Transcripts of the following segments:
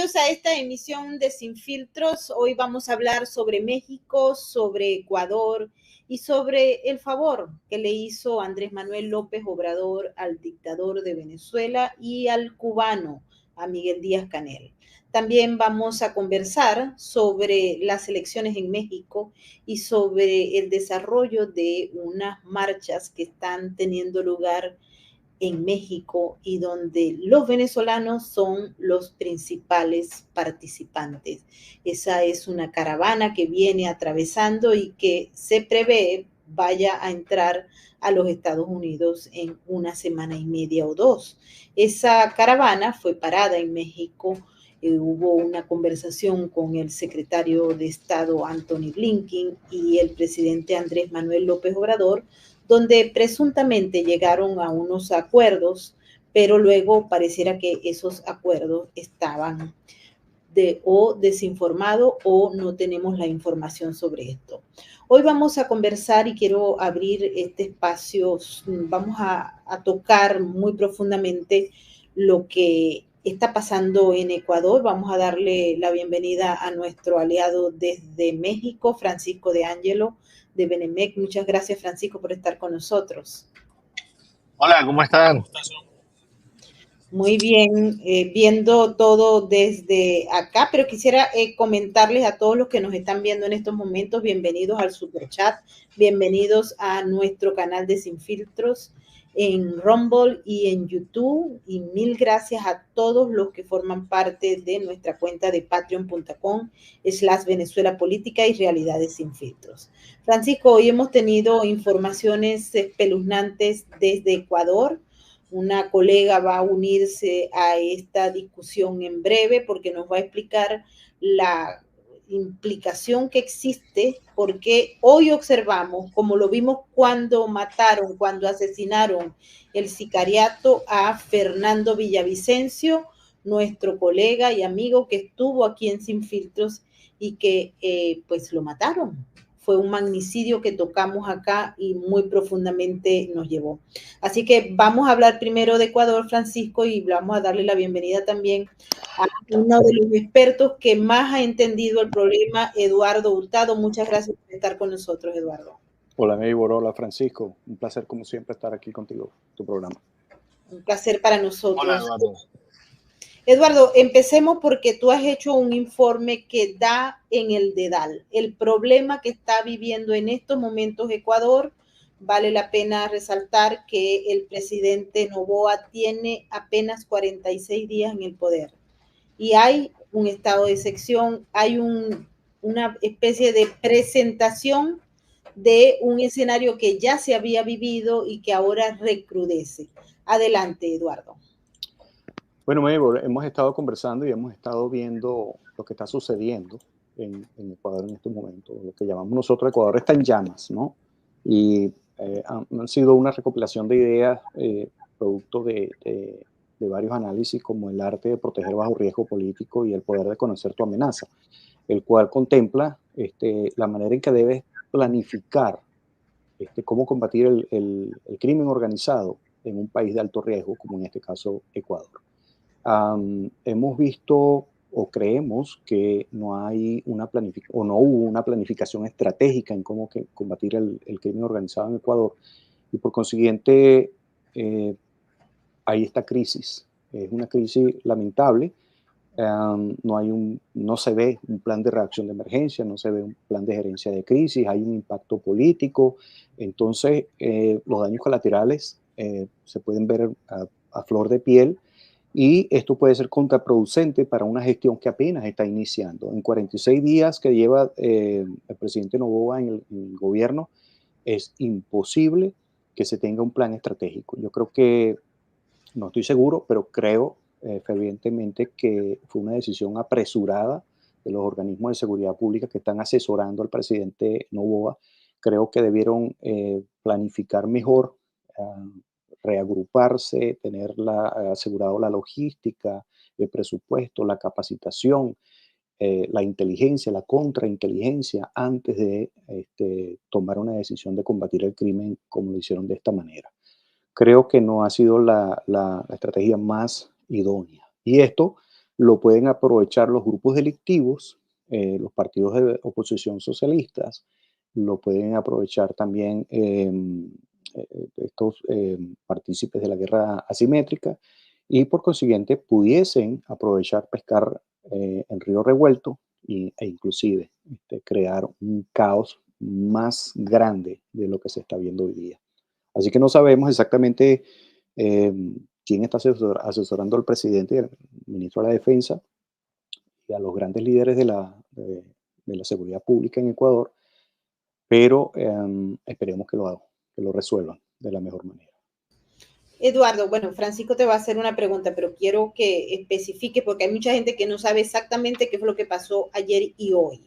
Bienvenidos a esta emisión de Sin Filtros. Hoy vamos a hablar sobre México, sobre Ecuador y sobre el favor que le hizo Andrés Manuel López Obrador al dictador de Venezuela y al cubano, a Miguel Díaz-Canel. También vamos a conversar sobre las elecciones en México y sobre el desarrollo de unas marchas que están teniendo lugar en México y donde los venezolanos son los principales participantes. Esa es una caravana que viene atravesando y que se prevé vaya a entrar a los Estados Unidos en una semana y media o dos. Esa caravana fue parada en México. Hubo una conversación con el secretario de Estado Antony Blinken y el presidente Andrés Manuel López Obrador, donde presuntamente llegaron a unos acuerdos, pero luego pareciera que esos acuerdos estaban o desinformados o no tenemos la información sobre esto. Hoy vamos a conversar y quiero abrir este espacio. Vamos a tocar muy profundamente lo que está pasando en Ecuador. Vamos a darle la bienvenida a nuestro aliado desde México, Francisco de Ángelo, de Benemec. Muchas gracias, Francisco, por estar con nosotros. Hola, ¿cómo están? Muy bien, viendo todo desde acá, pero quisiera comentarles a todos los que nos están viendo en estos momentos, bienvenidos al Superchat, bienvenidos a nuestro canal de Sin Filtros en Rumble y en YouTube, y mil gracias a todos los que forman parte de nuestra cuenta de patreon.com/Venezuela Política y Realidades Sin Filtros. Francisco, hoy hemos tenido informaciones espeluznantes desde Ecuador. Una colega va a unirse a esta discusión en breve porque nos va a explicar la implicación que existe, porque hoy observamos, como lo vimos cuando mataron, cuando asesinaron el sicariato a Fernando Villavicencio, nuestro colega y amigo que estuvo aquí en Sin Filtros y que pues lo mataron. Fue un magnicidio que tocamos acá y muy profundamente nos llevó. Así que vamos a hablar primero de Ecuador, Francisco, y vamos a darle la bienvenida también a uno de los expertos que más ha entendido el problema, Eduardo Hurtado. Muchas gracias por estar con nosotros, Eduardo. Hola, Meibor. Hola, Francisco. Un placer, como siempre, estar aquí contigo, tu programa. Un placer para nosotros. Hola, Eduardo. Eduardo, empecemos porque tú has hecho un informe que da en el dedal. El problema que está viviendo en estos momentos Ecuador, vale la pena resaltar que el presidente Noboa tiene apenas 46 días en el poder y hay un estado de excepción, hay una especie de presentación de un escenario que ya se había vivido y que ahora recrudece. Adelante, Eduardo. Bueno, Meibor, hemos estado conversando y hemos estado viendo lo que está sucediendo en Ecuador en estos momentos. Lo que llamamos nosotros Ecuador está en llamas, ¿no? Y han sido una recopilación de ideas producto de varios análisis, como el arte de proteger bajo riesgo político y el poder de conocer tu amenaza, el cual contempla la manera en que debes planificar cómo combatir el crimen organizado en un país de alto riesgo, como en este caso Ecuador. Hemos visto o creemos que no hay no hubo una planificación estratégica en cómo combatir el crimen organizado en Ecuador, y por consiguiente hay esta crisis. Es una crisis lamentable. No se ve un plan de reacción de emergencia, no se ve un plan de gerencia de crisis, hay un impacto político. Entonces, los daños colaterales se pueden ver a flor de piel, y esto puede ser contraproducente para una gestión que apenas está iniciando. En 46 días que lleva el presidente Noboa en el gobierno, es imposible que se tenga un plan estratégico. Yo creo que, no estoy seguro, pero creo fervientemente que fue una decisión apresurada de los organismos de seguridad pública que están asesorando al presidente Noboa. Creo que debieron planificar mejor, reagruparse, tener asegurado la logística, el presupuesto, la capacitación, la inteligencia, la contrainteligencia, antes de tomar una decisión de combatir el crimen como lo hicieron de esta manera. Creo que no ha sido la estrategia más idónea. Y esto lo pueden aprovechar los grupos delictivos, los partidos de oposición socialistas, lo pueden aprovechar también estos partícipes de la guerra asimétrica y por consiguiente pudiesen aprovechar pescar en río revuelto e inclusive crear un caos más grande de lo que se está viendo hoy día. Así que no sabemos exactamente eh, quién está asesorando al presidente y al ministro de la Defensa y a los grandes líderes de la seguridad pública en Ecuador, pero esperemos que lo resuelvan de la mejor manera. Eduardo, bueno, Francisco te va a hacer una pregunta, pero quiero que especifique porque hay mucha gente que no sabe exactamente qué fue lo que pasó ayer y hoy.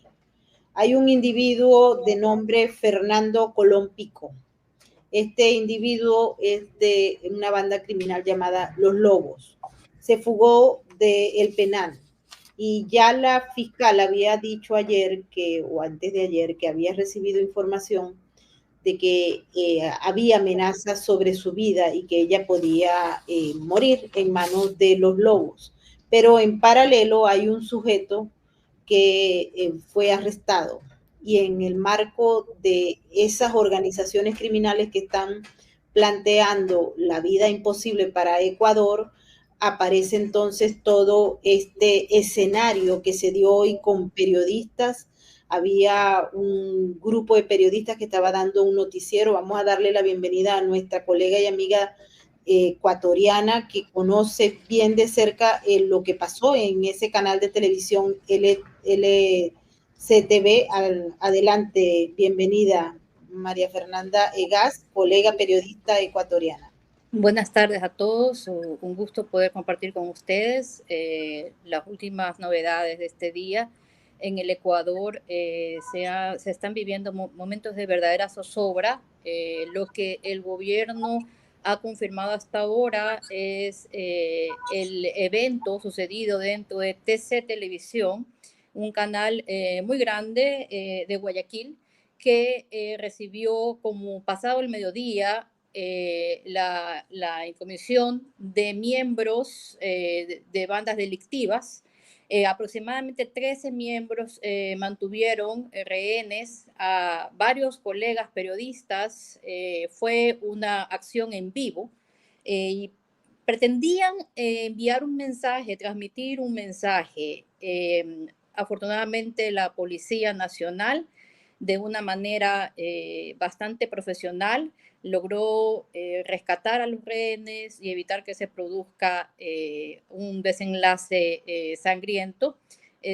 Hay un individuo de nombre Fernando Colón Pico. Este individuo es de una banda criminal llamada Los Lobos. Se fugó del penal y ya la fiscal había dicho ayer o antes de ayer que había recibido información de que había amenazas sobre su vida y que ella podía morir en manos de los lobos. Pero en paralelo hay un sujeto que fue arrestado y en el marco de esas organizaciones criminales que están planteando la vida imposible para Ecuador, aparece entonces todo este escenario que se dio hoy con periodistas. Había un grupo de periodistas que estaba dando un noticiero. Vamos a darle la bienvenida a nuestra colega y amiga ecuatoriana que conoce bien de cerca lo que pasó en ese canal de televisión LCTV. Adelante, bienvenida María Fernanda Egas, colega periodista ecuatoriana. Buenas tardes a todos, un gusto poder compartir con ustedes las últimas novedades de este día. En el Ecuador se están viviendo momentos de verdadera zozobra. Lo que el gobierno ha confirmado hasta ahora es el evento sucedido dentro de TC Televisión, un canal muy grande de Guayaquil, que recibió como pasado el mediodía la intromisión de miembros de bandas delictivas. Aproximadamente 13 miembros mantuvieron rehenes a varios colegas periodistas. Fue una acción en vivo y pretendían enviar un mensaje, transmitir un mensaje. Afortunadamente la Policía Nacional, de una manera bastante profesional, logró rescatar a los rehenes y evitar que se produzca un desenlace sangriento.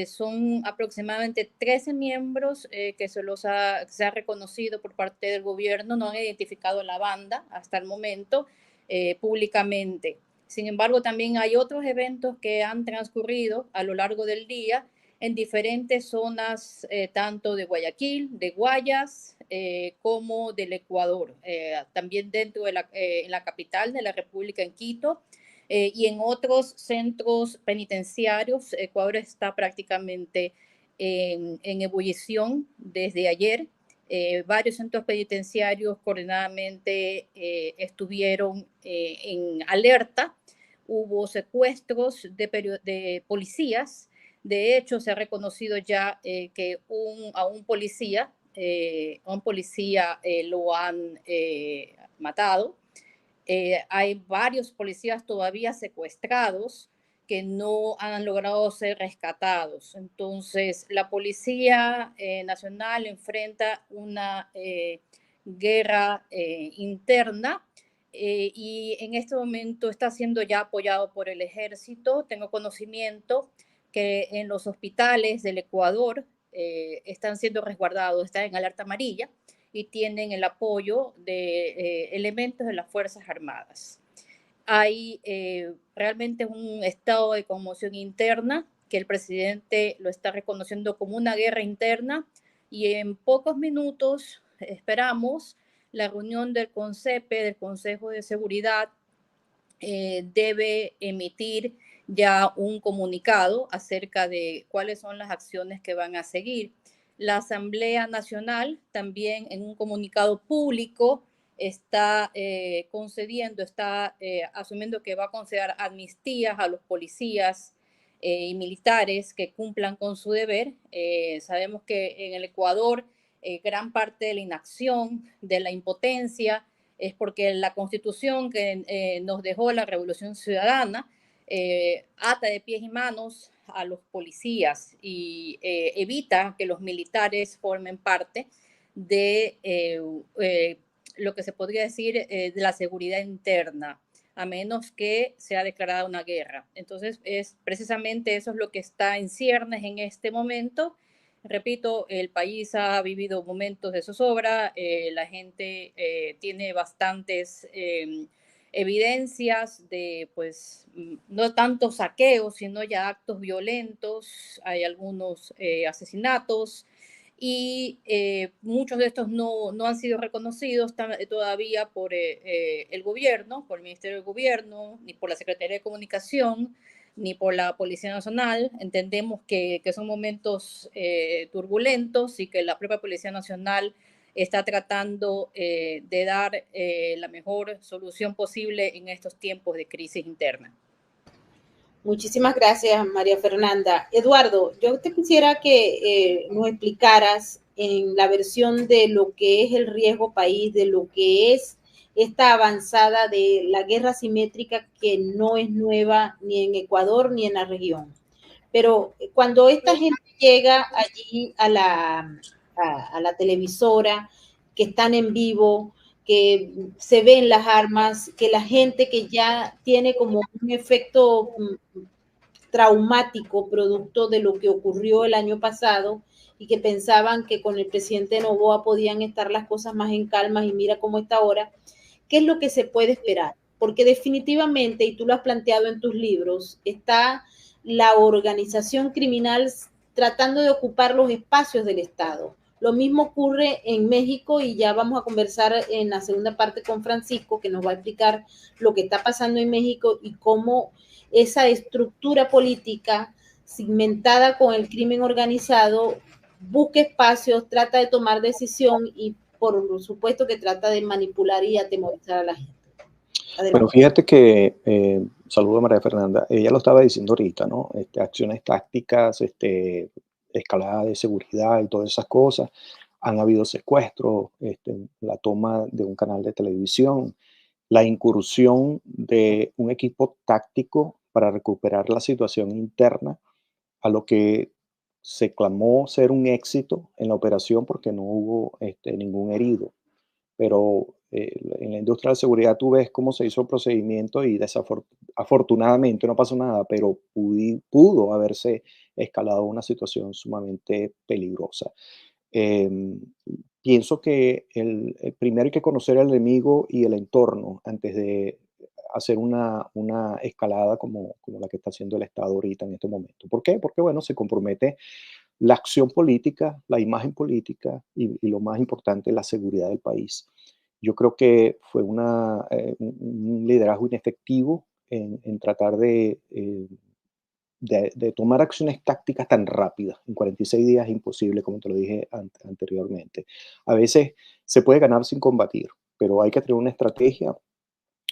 Son aproximadamente 13 miembros que se ha reconocido por parte del gobierno. No han identificado la banda hasta el momento públicamente. Sin embargo, también hay otros eventos que han transcurrido a lo largo del día en diferentes zonas, tanto de Guayaquil, de Guayas, como del Ecuador. También dentro de en la capital de la República, en Quito, y en otros centros penitenciarios. Ecuador está prácticamente en ebullición desde ayer. Varios centros penitenciarios coordinadamente estuvieron en alerta. Hubo secuestros de policías. De hecho, se ha reconocido ya que a un policía lo han matado. Hay varios policías todavía secuestrados que no han logrado ser rescatados. Entonces, la Policía Nacional enfrenta una guerra interna y en este momento está siendo ya apoyado por el ejército. Tengo conocimiento que en los hospitales del Ecuador están siendo resguardados, están en alerta amarilla y tienen el apoyo de elementos de las Fuerzas Armadas. Hay realmente un estado de conmoción interna que el presidente lo está reconociendo como una guerra interna y en pocos minutos esperamos la reunión del CONCEPE, del Consejo de Seguridad, debe emitir ya un comunicado acerca de cuáles son las acciones que van a seguir. La Asamblea Nacional también en un comunicado público está asumiendo que va a conceder amnistías a los policías y militares que cumplan con su deber. Sabemos que en el Ecuador gran parte de la inacción, de la impotencia, es porque la Constitución que nos dejó la Revolución Ciudadana ata de pies y manos a los policías y evita que los militares formen parte de lo que se podría decir de la seguridad interna, a menos que sea declarada una guerra. Entonces, es precisamente eso es lo que está en ciernes en este momento. Repito, el país ha vivido momentos de zozobra, la gente tiene bastantes evidencias de, pues, no tanto saqueos, sino ya actos violentos, hay algunos asesinatos, y muchos de estos no han sido reconocidos todavía por el gobierno, por el Ministerio del Gobierno, ni por la Secretaría de Comunicación, ni por la Policía Nacional. Entendemos que son momentos turbulentos y que la propia Policía Nacional está tratando de dar la mejor solución posible en estos tiempos de crisis interna. Muchísimas gracias, María Fernanda. Eduardo, yo te quisiera que nos explicaras en la versión de lo que es el riesgo país, de lo que es esta avanzada de la guerra asimétrica que no es nueva ni en Ecuador ni en la región. Pero cuando esta gente llega allí a la televisora, que están en vivo, que se ven las armas, que la gente que ya tiene como un efecto traumático producto de lo que ocurrió el año pasado y que pensaban que con el presidente Noboa podían estar las cosas más en calma y mira cómo está ahora, ¿qué es lo que se puede esperar? Porque definitivamente, y tú lo has planteado en tus libros, está la organización criminal tratando de ocupar los espacios del Estado. Lo mismo ocurre en México y ya vamos a conversar en la segunda parte con Francisco, que nos va a explicar lo que está pasando en México y cómo esa estructura política cimentada con el crimen organizado busca espacios, trata de tomar decisión y por supuesto que trata de manipular y atemorizar a la gente. Adelante. Bueno, fíjate que, saludo a María Fernanda, ella lo estaba diciendo ahorita, ¿no? Acciones tácticas, escalada de seguridad y todas esas cosas. Han habido secuestros, la toma de un canal de televisión, la incursión de un equipo táctico para recuperar la situación interna, a lo que se clamó ser un éxito en la operación porque no hubo ningún herido. Pero en la industria de la seguridad tú ves cómo se hizo el procedimiento y afortunadamente no pasó nada, pero pudo haberse escalado una situación sumamente peligrosa. Em, Pienso que primero hay que conocer al enemigo y el entorno antes de hacer una escalada como la que está haciendo el Estado ahorita en este momento. ¿Por qué? Porque, bueno, se compromete la acción política, la imagen política y lo más importante, la seguridad del país. Yo creo que fue un liderazgo inefectivo en tratar de tomar acciones tácticas tan rápidas. En 46 días es imposible, como te lo dije anteriormente. A veces se puede ganar sin combatir, pero hay que tener una estrategia,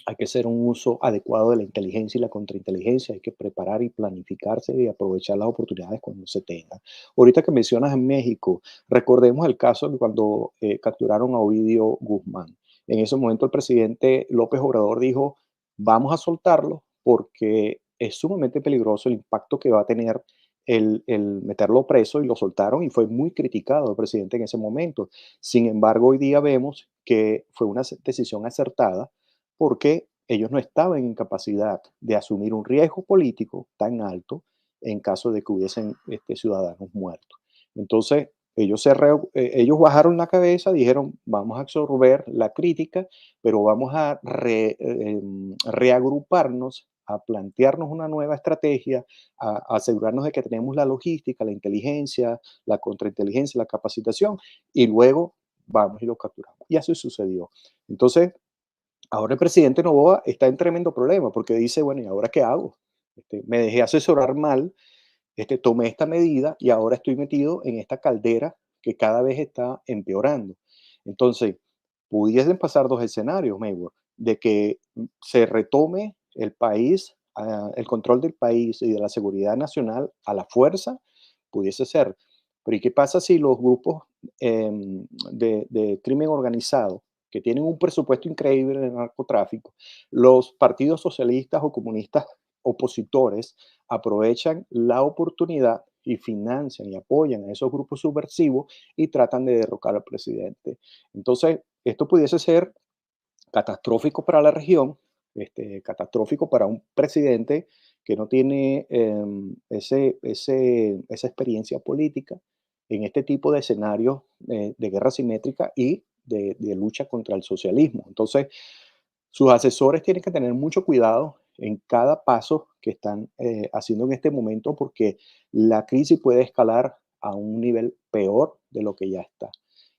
hay que hacer un uso adecuado de la inteligencia y la contrainteligencia, hay que preparar y planificarse y aprovechar las oportunidades cuando se tengan. Ahorita que mencionas en México, recordemos el caso de cuando capturaron a Ovidio Guzmán. En ese momento el presidente López Obrador dijo, vamos a soltarlo porque es sumamente peligroso el impacto que va a tener el meterlo preso, y lo soltaron y fue muy criticado el presidente en ese momento. Sin embargo, hoy día vemos que fue una decisión acertada porque ellos no estaban en capacidad de asumir un riesgo político tan alto en caso de que hubiesen ciudadanos muertos. Entonces, ellos bajaron la cabeza, dijeron, vamos a absorber la crítica, pero vamos a reagruparnos, a plantearnos una nueva estrategia, a asegurarnos de que tenemos la logística, la inteligencia, la contrainteligencia, la capacitación, y luego vamos y lo capturamos. Y así sucedió. Entonces, ahora el presidente Noboa está en tremendo problema porque dice, bueno, ¿y ahora qué hago? Me dejé asesorar mal, tomé esta medida y ahora estoy metido en esta caldera que cada vez está empeorando. Entonces, pudiesen pasar dos escenarios, Mayward, de que se retome el país el control del país y de la seguridad nacional a la fuerza, pudiese ser. Pero ¿y qué pasa si los grupos de crimen organizado, que tienen un presupuesto increíble de narcotráfico, los partidos socialistas o comunistas opositores aprovechan la oportunidad y financian y apoyan a esos grupos subversivos y tratan de derrocar al presidente? Entonces, esto pudiese ser catastrófico para la región, catastrófico para un presidente que no tiene esa experiencia política en este tipo de escenarios de guerra simétrica y de lucha contra el socialismo. Entonces, sus asesores tienen que tener mucho cuidado en cada paso que están haciendo en este momento, porque la crisis puede escalar a un nivel peor de lo que ya está.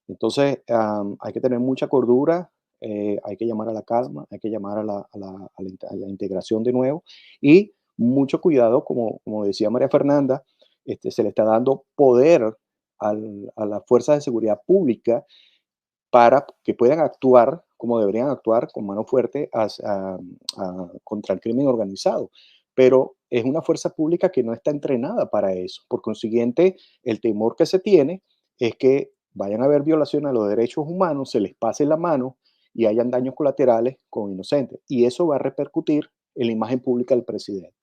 Entonces, hay que tener mucha cordura, hay que llamar a la calma, hay que llamar a la integración de nuevo y mucho cuidado, como decía María Fernanda, se le está dando poder a las fuerzas de seguridad pública para que puedan actuar como deberían actuar, con mano fuerte contra el crimen organizado. Pero es una fuerza pública que no está entrenada para eso. Por consiguiente, el temor que se tiene es que vayan a haber violaciones a los derechos humanos, se les pase la mano y hayan daños colaterales con inocentes. Y eso va a repercutir en la imagen pública del presidente.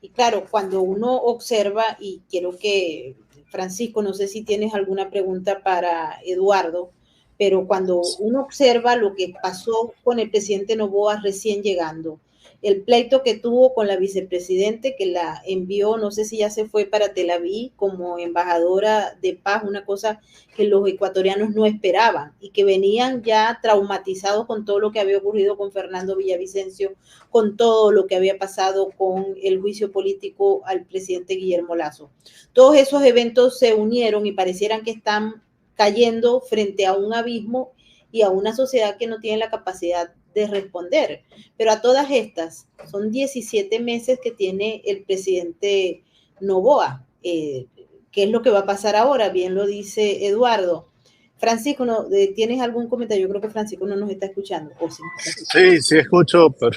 Y claro, cuando uno observa, y quiero que, Francisco, no sé si tienes alguna pregunta para Eduardo, pero cuando uno observa lo que pasó con el presidente Noboa recién llegando, el pleito que tuvo con la vicepresidente que la envió, no sé si ya se fue para Tel Aviv como embajadora de paz, una cosa que los ecuatorianos no esperaban y que venían ya traumatizados con todo lo que había ocurrido con Fernando Villavicencio, con todo lo que había pasado con el juicio político al presidente Guillermo Lasso. Todos esos eventos se unieron y parecieran que están cayendo frente a un abismo y a una sociedad que no tiene la capacidad de responder. Pero a todas estas, son 17 meses que tiene el presidente Noboa. ¿Qué es lo que va a pasar ahora? Bien lo dice Eduardo. Francisco, ¿no, ¿tienes algún comentario? Yo creo que Francisco no nos está escuchando. ¿O sí? Sí, sí escucho, pero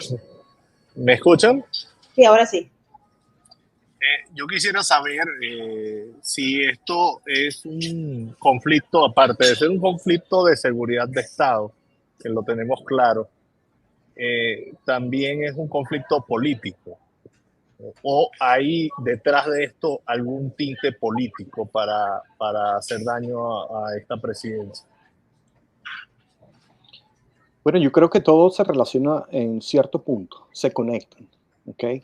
¿me escuchan? Sí, ahora sí. Yo quisiera saber si esto es un conflicto, aparte de ser un conflicto de seguridad de Estado, que lo tenemos claro, también es un conflicto político. ¿O hay detrás de esto algún tinte político para hacer daño a esta presidencia? Bueno, yo creo que todo se relaciona en cierto punto, se conectan. ¿Okay?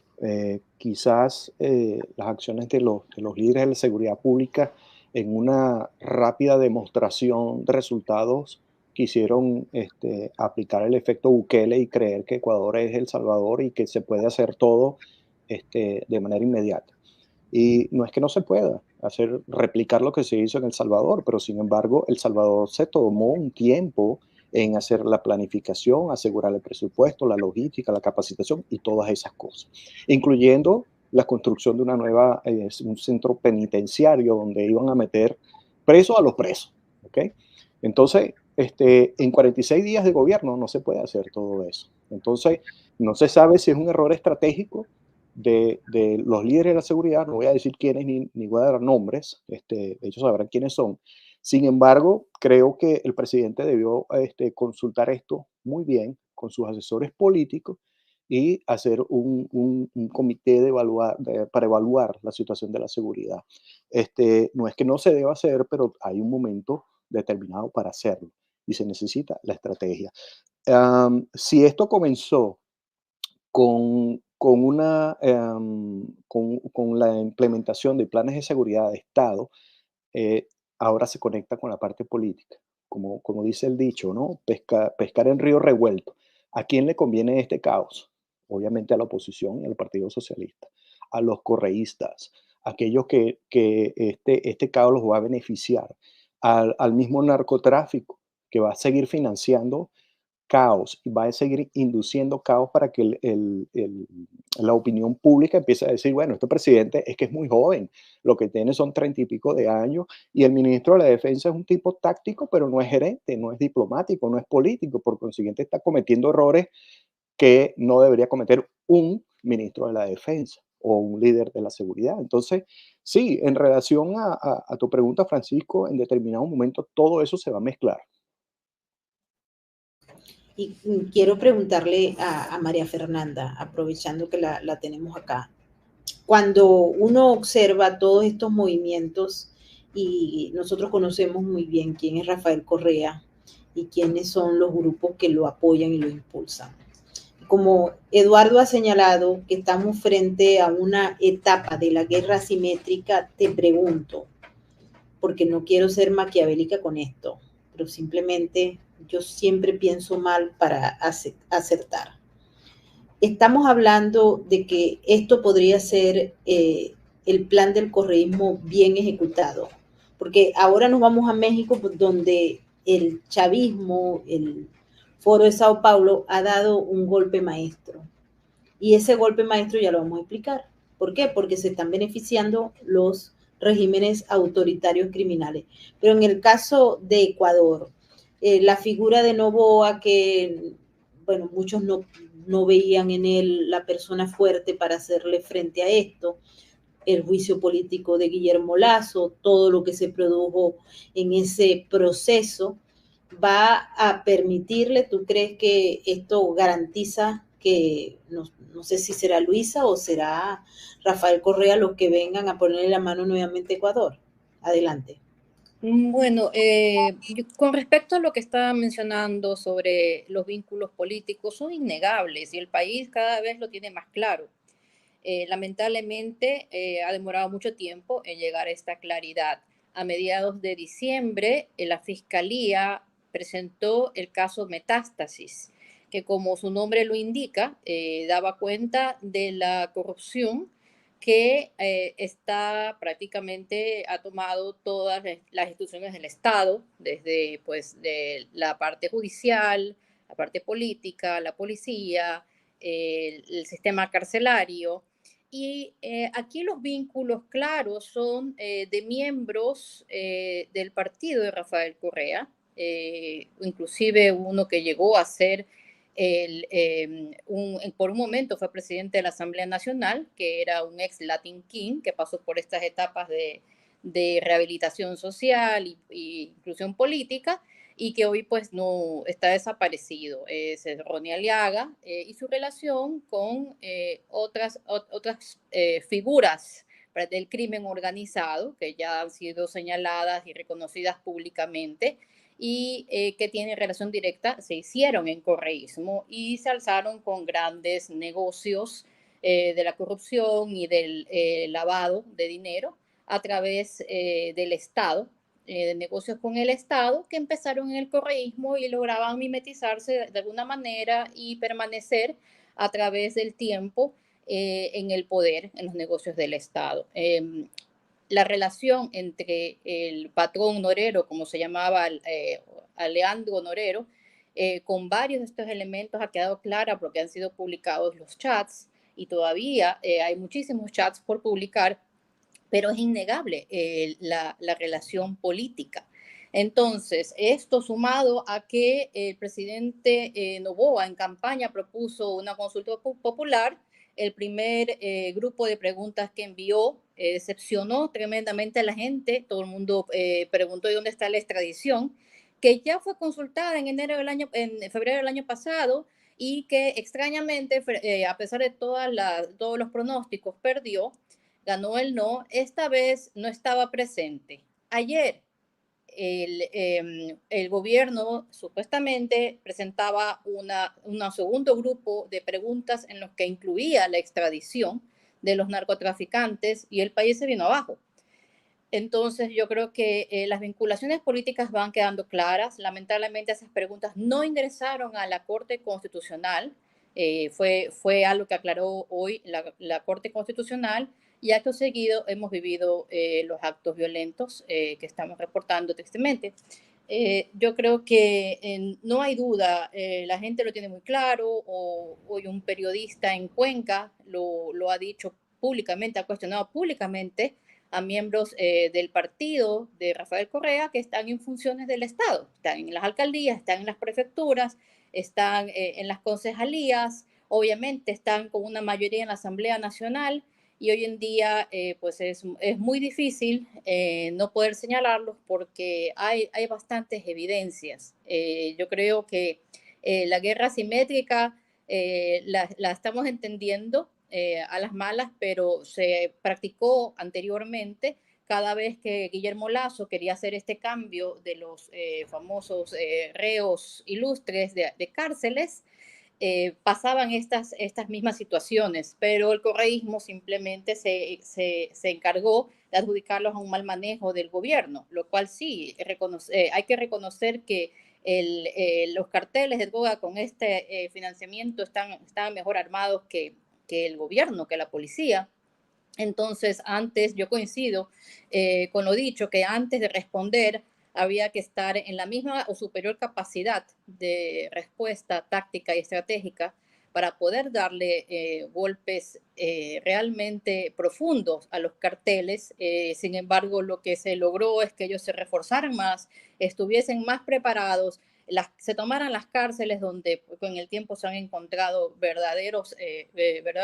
Quizás las acciones de los líderes de la seguridad pública en una rápida demostración de resultados quisieron aplicar el efecto Bukele y creer que Ecuador es El Salvador y que se puede hacer todo de manera inmediata. Y no es que no se pueda replicar lo que se hizo en El Salvador, pero sin embargo El Salvador se tomó un tiempo en hacer la planificación, asegurar el presupuesto, la logística, la capacitación y todas esas cosas, incluyendo la construcción de una nueva, un centro penitenciario donde iban a meter presos a los presos. ¿Okay? Entonces, en 46 días de gobierno no se puede hacer todo eso. Entonces, no se sabe si es un error estratégico de los líderes de la seguridad, no voy a decir quiénes ni voy a dar nombres, ellos sabrán quiénes son. Sin embargo, creo que el presidente debió consultar esto muy bien con sus asesores políticos y hacer un comité para evaluar la situación de la seguridad. No es que no se deba hacer, pero hay un momento determinado para hacerlo y se necesita la estrategia. Si esto comenzó con la implementación de planes de seguridad de Estado, ahora se conecta con la parte política. Como dice el dicho, ¿no? Pescar en río revuelto. ¿A quién le conviene este caos? Obviamente a la oposición y al Partido Socialista, a los correístas, aquellos que este caos los va a beneficiar, al mismo narcotráfico que va a seguir financiando caos y va a seguir induciendo caos para que la opinión pública empiece a decir, bueno, este presidente es que es muy joven, lo que tiene son 30 y pico de años y el ministro de la Defensa es un tipo táctico, pero no es gerente, no es diplomático, no es político, por consiguiente está cometiendo errores que no debería cometer un ministro de la Defensa o un líder de la seguridad. Entonces, sí, en relación a tu pregunta, Francisco, en determinado momento todo eso se va a mezclar. Y quiero preguntarle a María Fernanda, aprovechando que la tenemos acá. Cuando uno observa todos estos movimientos, y nosotros conocemos muy bien quién es Rafael Correa y quiénes son los grupos que lo apoyan y lo impulsan. Como Eduardo ha señalado que estamos frente a una etapa de la guerra asimétrica, te pregunto, porque no quiero ser maquiavélica con esto, pero simplemente yo siempre pienso mal para acertar. Estamos hablando de que esto podría ser el plan del correísmo bien ejecutado, porque ahora nos vamos a México, donde el chavismo, el Foro de Sao Paulo, ha dado un golpe maestro. Y ese golpe maestro ya lo vamos a explicar. ¿Por qué? Porque se están beneficiando los regímenes autoritarios criminales. Pero en el caso de Ecuador, la figura de Noboa, que, bueno, muchos no veían en él la persona fuerte para hacerle frente a esto, el juicio político de Guillermo Lasso, todo lo que se produjo en ese proceso, va a permitirle, ¿tú crees que esto garantiza que, no sé si será Luisa o será Rafael Correa los que vengan a ponerle la mano nuevamente a Ecuador? Adelante. Bueno, con respecto a lo que estaba mencionando sobre los vínculos políticos, son innegables y el país cada vez lo tiene más claro. Lamentablemente ha demorado mucho tiempo en llegar a esta claridad. A mediados de diciembre, la Fiscalía presentó el caso Metástasis, que como su nombre lo indica, daba cuenta de la corrupción que está prácticamente, ha tomado todas las instituciones del Estado, desde pues de la parte judicial, la parte política, la policía, el sistema carcelario. Y aquí los vínculos claros son de miembros del partido de Rafael Correa, inclusive uno que llegó a ser por un momento fue presidente de la Asamblea Nacional, que era un ex Latin King, que pasó por estas etapas de rehabilitación social y inclusión política, y que hoy pues no está desaparecido. Es Ronnie Aliaga y su relación con otras figuras del crimen organizado que ya han sido señaladas y reconocidas públicamente y que tienen relación directa, se hicieron en correísmo y se alzaron con grandes negocios de la corrupción y del lavado de dinero a través del Estado, de negocios con el Estado, que empezaron en el correísmo y lograban mimetizarse de alguna manera y permanecer a través del tiempo en el poder, en los negocios del Estado. La relación entre el patrón Norero, como se llamaba Alejandro Norero, con varios de estos elementos ha quedado clara porque han sido publicados los chats y todavía hay muchísimos chats por publicar, pero es innegable la relación política. Entonces, esto sumado a que el presidente Noboa en campaña propuso una consulta popular, el primer grupo de preguntas que envió decepcionó tremendamente a la gente. Todo el mundo preguntó de dónde está la extradición, que ya fue consultada en febrero del año pasado y que extrañamente, a pesar de todos los pronósticos, perdió, ganó el no. Esta vez no estaba presente. Ayer el gobierno supuestamente presentaba un segundo grupo de preguntas en los que incluía la extradición de los narcotraficantes y el país se vino abajo. Entonces yo creo que las vinculaciones políticas van quedando claras. Lamentablemente esas preguntas no ingresaron a la Corte Constitucional. Fue algo que aclaró hoy la Corte Constitucional. Y acto seguido hemos vivido los actos violentos que estamos reportando tristemente. Yo creo que no hay duda, la gente lo tiene muy claro. Hoy un periodista en Cuenca lo ha dicho públicamente, ha cuestionado públicamente a miembros del partido de Rafael Correa que están en funciones del Estado, están en las alcaldías, están en las prefecturas, están en las concejalías, obviamente están con una mayoría en la Asamblea Nacional, y hoy en día pues es muy difícil no poder señalarlos porque hay bastantes evidencias. Yo creo que la guerra asimétrica la estamos entendiendo a las malas, pero se practicó anteriormente cada vez que Guillermo Lasso quería hacer este cambio de los famosos reos ilustres de cárceles. Pasaban estas mismas situaciones, pero el correísmo simplemente se encargó de adjudicarlos a un mal manejo del gobierno, lo cual sí, hay que reconocer que los carteles de droga con este financiamiento están mejor armados que el gobierno, que la policía. Entonces, antes, yo coincido con lo dicho, que antes de responder había que estar en la misma o superior capacidad de respuesta táctica y estratégica para poder darle golpes realmente profundos a los carteles. Sin embargo, lo que se logró es que ellos se reforzaran más, estuviesen más preparados, se tomaran las cárceles donde con el tiempo se han encontrado verdaderos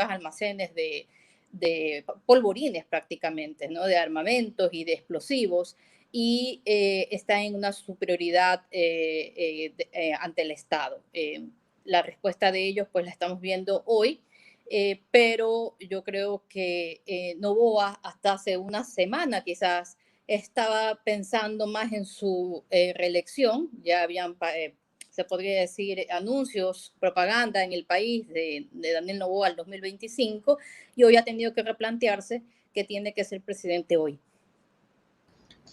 almacenes de polvorines prácticamente, ¿no? De armamentos y de explosivos, y está en una superioridad ante el Estado. La respuesta de ellos pues la estamos viendo hoy, pero yo creo que Noboa hasta hace una semana quizás estaba pensando más en su reelección. Ya habían, se podría decir, anuncios, propaganda en el país de Daniel Noboa al 2025, y hoy ha tenido que replantearse que tiene que ser presidente hoy.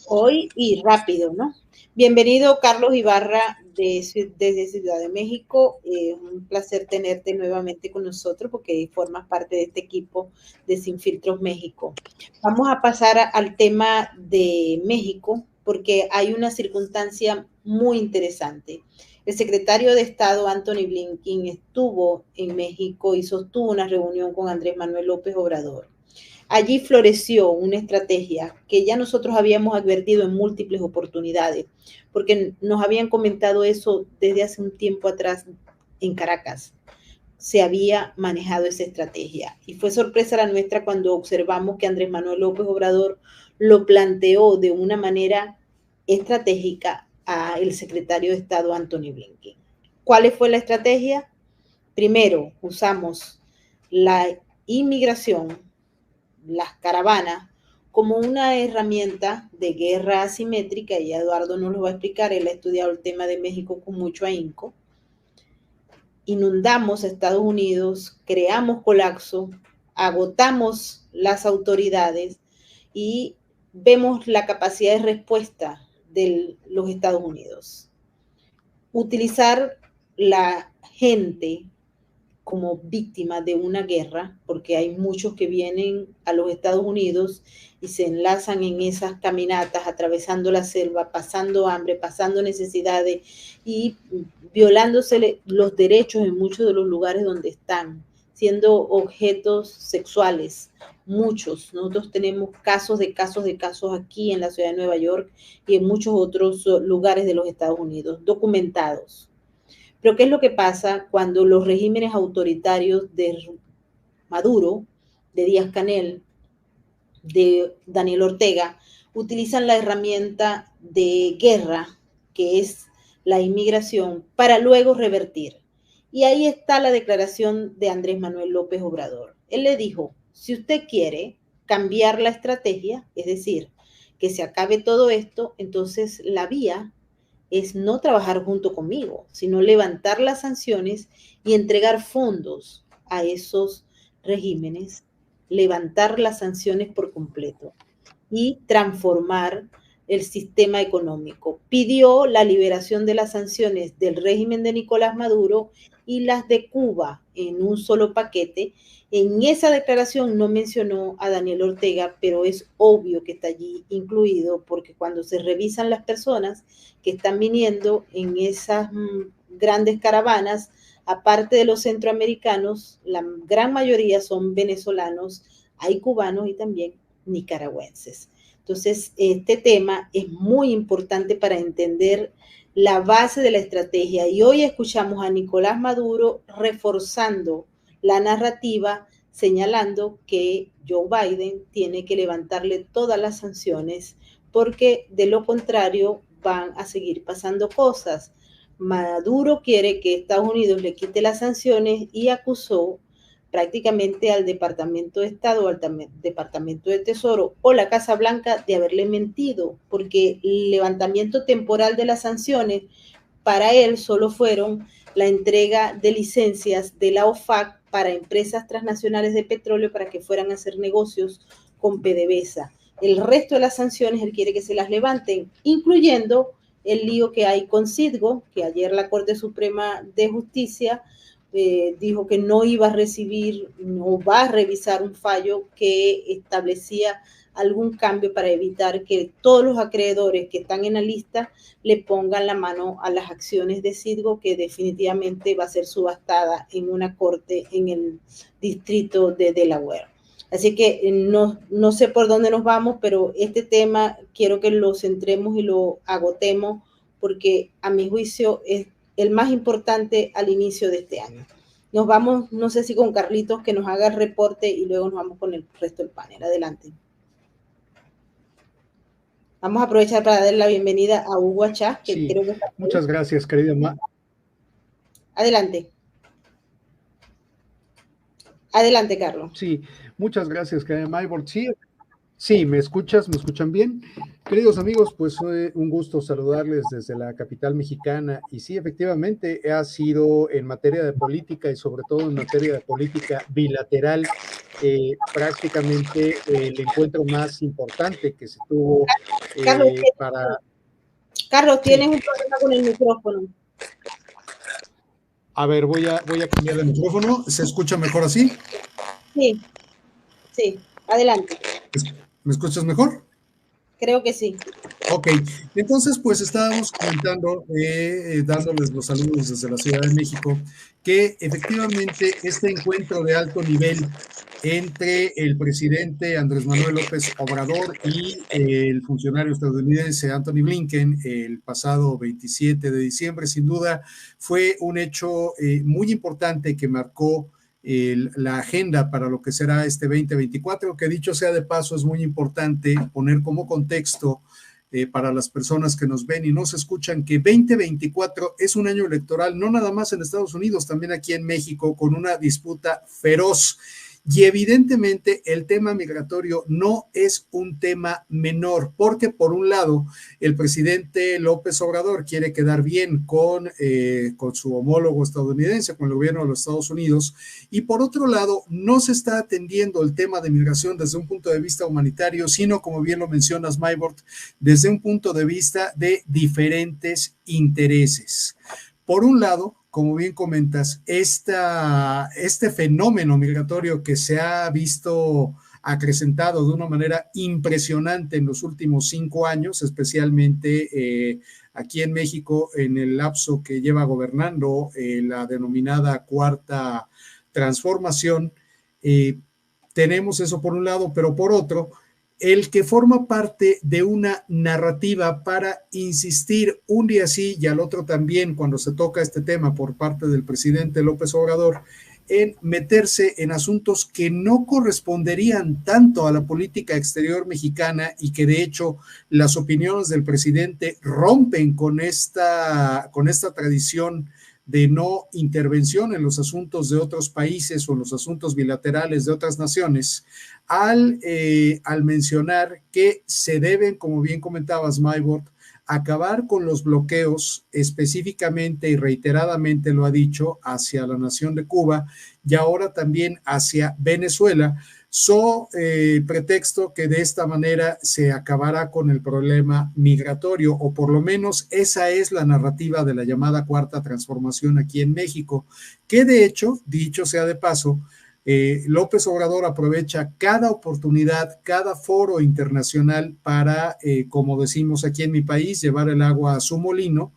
Hoy y rápido, ¿no? Bienvenido, Carlos Ibarra, desde Ciudad de México. Un placer tenerte nuevamente con nosotros porque formas parte de este equipo de Sin Filtros México. Vamos a pasar al tema de México porque hay una circunstancia muy interesante. El secretario de Estado, Antony Blinken, estuvo en México y sostuvo una reunión con Andrés Manuel López Obrador. Allí floreció una estrategia que ya nosotros habíamos advertido en múltiples oportunidades, porque nos habían comentado eso desde hace un tiempo atrás en Caracas. Se había manejado esa estrategia y fue sorpresa la nuestra cuando observamos que Andrés Manuel López Obrador lo planteó de una manera estratégica al secretario de Estado Antony Blinken. ¿Cuál fue la estrategia? Primero, usamos la inmigración, las caravanas, como una herramienta de guerra asimétrica, y Eduardo nos lo va a explicar, él ha estudiado el tema de México con mucho ahínco. Inundamos a Estados Unidos, creamos colapso, agotamos las autoridades y vemos la capacidad de respuesta de los Estados Unidos. Utilizar la gente como víctima de una guerra, porque hay muchos que vienen a los Estados Unidos y se enlazan en esas caminatas, atravesando la selva, pasando hambre, pasando necesidades y violándose los derechos en muchos de los lugares donde están, siendo objetos sexuales. Muchos, nosotros tenemos casos aquí en la ciudad de Nueva York y en muchos otros lugares de los Estados Unidos, documentados. Pero ¿qué es lo que pasa cuando los regímenes autoritarios de Maduro, de Díaz-Canel, de Daniel Ortega, utilizan la herramienta de guerra, que es la inmigración, para luego revertir? Y ahí está la declaración de Andrés Manuel López Obrador. Él le dijo, si usted quiere cambiar la estrategia, es decir, que se acabe todo esto, entonces la vía es no trabajar junto conmigo, sino levantar las sanciones y entregar fondos a esos regímenes, levantar las sanciones por completo y transformar el sistema económico. Pidió la liberación de las sanciones del régimen de Nicolás Maduro y las de Cuba en un solo paquete. En esa declaración no mencionó a Daniel Ortega, pero es obvio que está allí incluido, porque cuando se revisan las personas que están viniendo en esas grandes caravanas, aparte de los centroamericanos, la gran mayoría son venezolanos, hay cubanos y también nicaragüenses. Entonces, este tema es muy importante para entender la base de la estrategia. Y hoy escuchamos a Nicolás Maduro reforzando la narrativa, señalando que Joe Biden tiene que levantarle todas las sanciones porque de lo contrario van a seguir pasando cosas. Maduro quiere que Estados Unidos le quite las sanciones y acusó prácticamente al Departamento de Estado, al Departamento de Tesoro o la Casa Blanca de haberle mentido, porque el levantamiento temporal de las sanciones para él solo fueron la entrega de licencias de la OFAC para empresas transnacionales de petróleo para que fueran a hacer negocios con PDVSA. El resto de las sanciones él quiere que se las levanten, incluyendo el lío que hay con Citgo, que ayer la Corte Suprema de Justicia dijo que no iba a recibir, no va a revisar un fallo que establecía algún cambio para evitar que todos los acreedores que están en la lista le pongan la mano a las acciones de Citgo, que definitivamente va a ser subastada en una corte en el distrito de Delaware. Así que no sé por dónde nos vamos, pero este tema quiero que lo centremos y lo agotemos, porque a mi juicio es el más importante al inicio de este año. Nos vamos, no sé si con Carlitos, que nos haga el reporte y luego nos vamos con el resto del panel. Adelante. Vamos a aprovechar para darle la bienvenida a Hugo Achá, que sí, creo que está... Muchas gracias, querida Adelante. Adelante, Carlos. Sí, muchas gracias, querida Maybord. Sí, ¿me escuchan bien? Queridos amigos, pues un gusto saludarles desde la capital mexicana. Y sí, efectivamente, ha sido en materia de política y sobre todo en materia de política bilateral, prácticamente el encuentro más importante que se tuvo Carlos, tienes un problema con el micrófono. A ver, voy a cambiar el micrófono. ¿Se escucha mejor así? Sí, adelante. ¿Me escuchas mejor? Creo que sí. Ok, entonces pues estábamos comentando, dándoles los saludos desde la Ciudad de México, que efectivamente este encuentro de alto nivel entre el presidente Andrés Manuel López Obrador y el funcionario estadounidense Anthony Blinken el pasado 27 de diciembre, sin duda fue un hecho muy importante que marcó la agenda para lo que será este 2024, que dicho sea de paso es muy importante poner como contexto para las personas que nos ven y nos escuchan que 2024 es un año electoral, no nada más en Estados Unidos, también aquí en México, con una disputa feroz. Y evidentemente el tema migratorio no es un tema menor, porque por un lado el presidente López Obrador quiere quedar bien con su homólogo estadounidense, con el gobierno de los Estados Unidos, y por otro lado no se está atendiendo el tema de migración desde un punto de vista humanitario, sino como bien lo mencionas, Maybord, desde un punto de vista de diferentes intereses. Por un lado, como bien comentas, este fenómeno migratorio que se ha visto acrecentado de una manera impresionante en los últimos 5 años, especialmente aquí en México, en el lapso que lleva gobernando la denominada Cuarta Transformación. Tenemos eso por un lado, pero por otro, el que forma parte de una narrativa para insistir un día sí y al otro también cuando se toca este tema por parte del presidente López Obrador en meterse en asuntos que no corresponderían tanto a la política exterior mexicana y que de hecho las opiniones del presidente rompen con esta tradición de no intervención en los asuntos de otros países o en los asuntos bilaterales de otras naciones, al mencionar que se deben, como bien comentabas, Maybord, acabar con los bloqueos, específicamente y reiteradamente lo ha dicho, hacia la nación de Cuba y ahora también hacia Venezuela, pretexto que de esta manera se acabará con el problema migratorio, o por lo menos esa es la narrativa de la llamada Cuarta Transformación aquí en México, que de hecho, dicho sea de paso, López Obrador aprovecha cada oportunidad, cada foro internacional para, como decimos aquí en mi país, llevar el agua a su molino,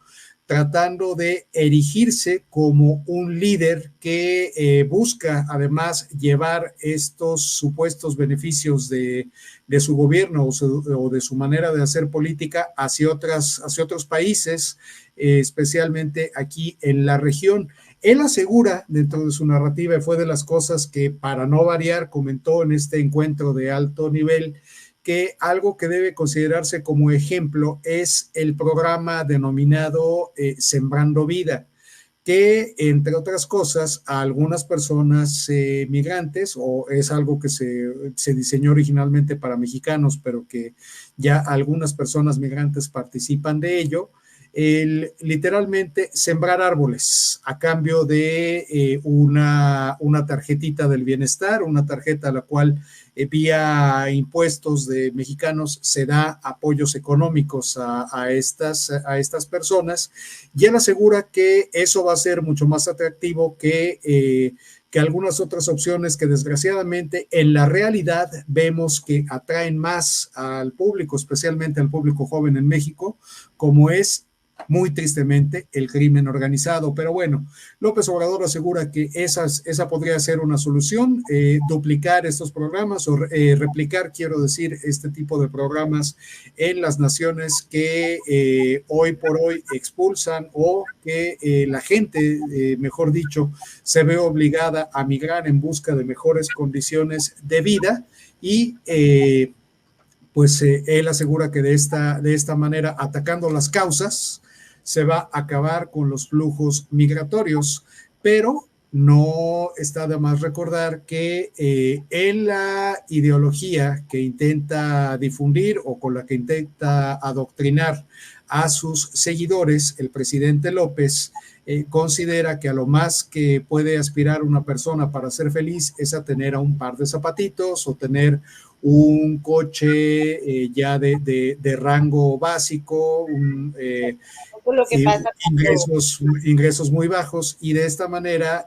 tratando de erigirse como un líder que busca además llevar estos supuestos beneficios de su gobierno o de su manera de hacer política hacia otros países, especialmente aquí en la región. Él asegura dentro de su narrativa, y fue de las cosas que para no variar comentó en este encuentro de alto nivel, que algo que debe considerarse como ejemplo es el programa denominado Sembrando Vida, que entre otras cosas a algunas personas migrantes, o es algo que se diseñó originalmente para mexicanos, pero que ya algunas personas migrantes participan de ello, literalmente sembrar árboles a cambio de una tarjetita del bienestar, una tarjeta a la cual vía impuestos de mexicanos se da apoyos económicos a estas personas, y él asegura que eso va a ser mucho más atractivo que algunas otras opciones que desgraciadamente en la realidad vemos que atraen más al público, especialmente al público joven en México, como es muy tristemente el crimen organizado. Pero bueno, López Obrador asegura que esa podría ser una solución, duplicar estos programas o replicar, quiero decir, este tipo de programas en las naciones que hoy por hoy expulsan o que la gente, mejor dicho, se ve obligada a migrar en busca de mejores condiciones de vida. Y pues él asegura que de esta manera, atacando las causas, se va a acabar con los flujos migratorios, pero no está de más recordar que en la ideología que intenta difundir o con la que intenta adoctrinar a sus seguidores, el presidente López considera que a lo más que puede aspirar una persona para ser feliz es a tener a un par de zapatitos o tener un coche ya de rango básico, lo que pasa ingresos muy bajos, y de esta manera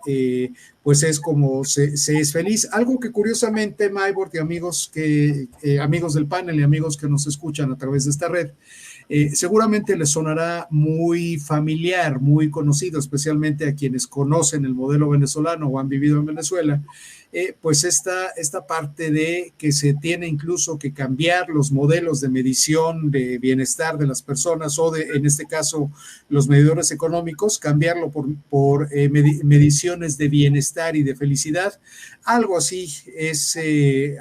pues es como se es feliz. Algo que curiosamente, Maybord y amigos del panel y amigos que nos escuchan a través de esta red, seguramente les sonará muy familiar, muy conocido, especialmente a quienes conocen el modelo venezolano o han vivido en Venezuela, pues esta parte de que se tiene incluso que cambiar los modelos de medición de bienestar de las personas o en este caso los medidores económicos, cambiarlo por mediciones de bienestar y de felicidad. Algo así es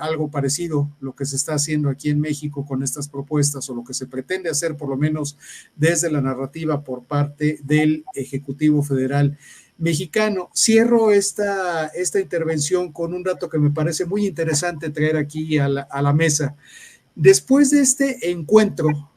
algo parecido lo que se está haciendo aquí en México con estas propuestas, o lo que se pretende hacer por lo menos desde la narrativa por parte del Ejecutivo Federal mexicano. Cierro esta intervención con un dato que me parece muy interesante traer aquí a la mesa. Después de este encuentro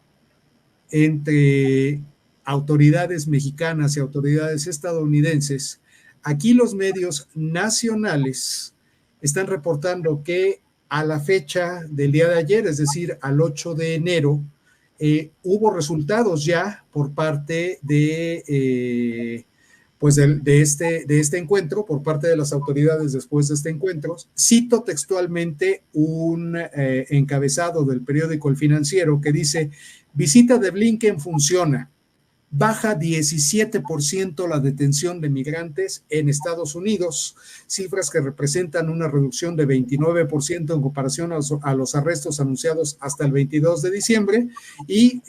entre autoridades mexicanas y autoridades estadounidenses, aquí los medios nacionales están reportando que a la fecha del día de ayer, es decir, al 8 de enero, hubo resultados ya por parte de este encuentro, por parte de las autoridades después de este encuentro. Cito textualmente un encabezado del periódico El Financiero que dice: visita de Blinken funciona, baja 17% la detención de migrantes en Estados Unidos, cifras que representan una reducción de 29% en comparación a los arrestos anunciados hasta el 22 de diciembre, y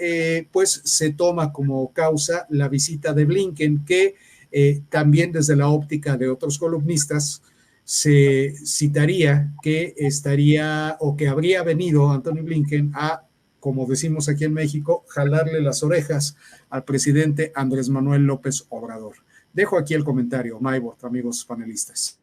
pues se toma como causa la visita de Blinken, que también desde la óptica de otros columnistas se citaría que estaría o que habría venido Anthony Blinken a, como decimos aquí en México, jalarle las orejas al presidente Andrés Manuel López Obrador. Dejo aquí el comentario, Maybord, amigos panelistas.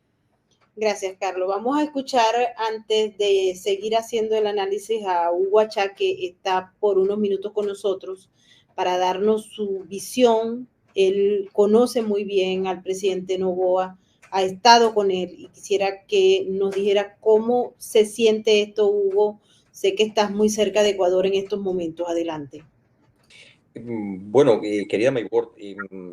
Gracias, Carlos. Vamos a escuchar, antes de seguir haciendo el análisis, a Hugo Achá, que está por unos minutos con nosotros para darnos su visión. Él conoce muy bien al presidente Noboa, ha estado con él, y quisiera que nos dijera cómo se siente esto, Hugo. Sé que estás muy cerca de Ecuador en estos momentos. Adelante. Bueno, querida Maybord,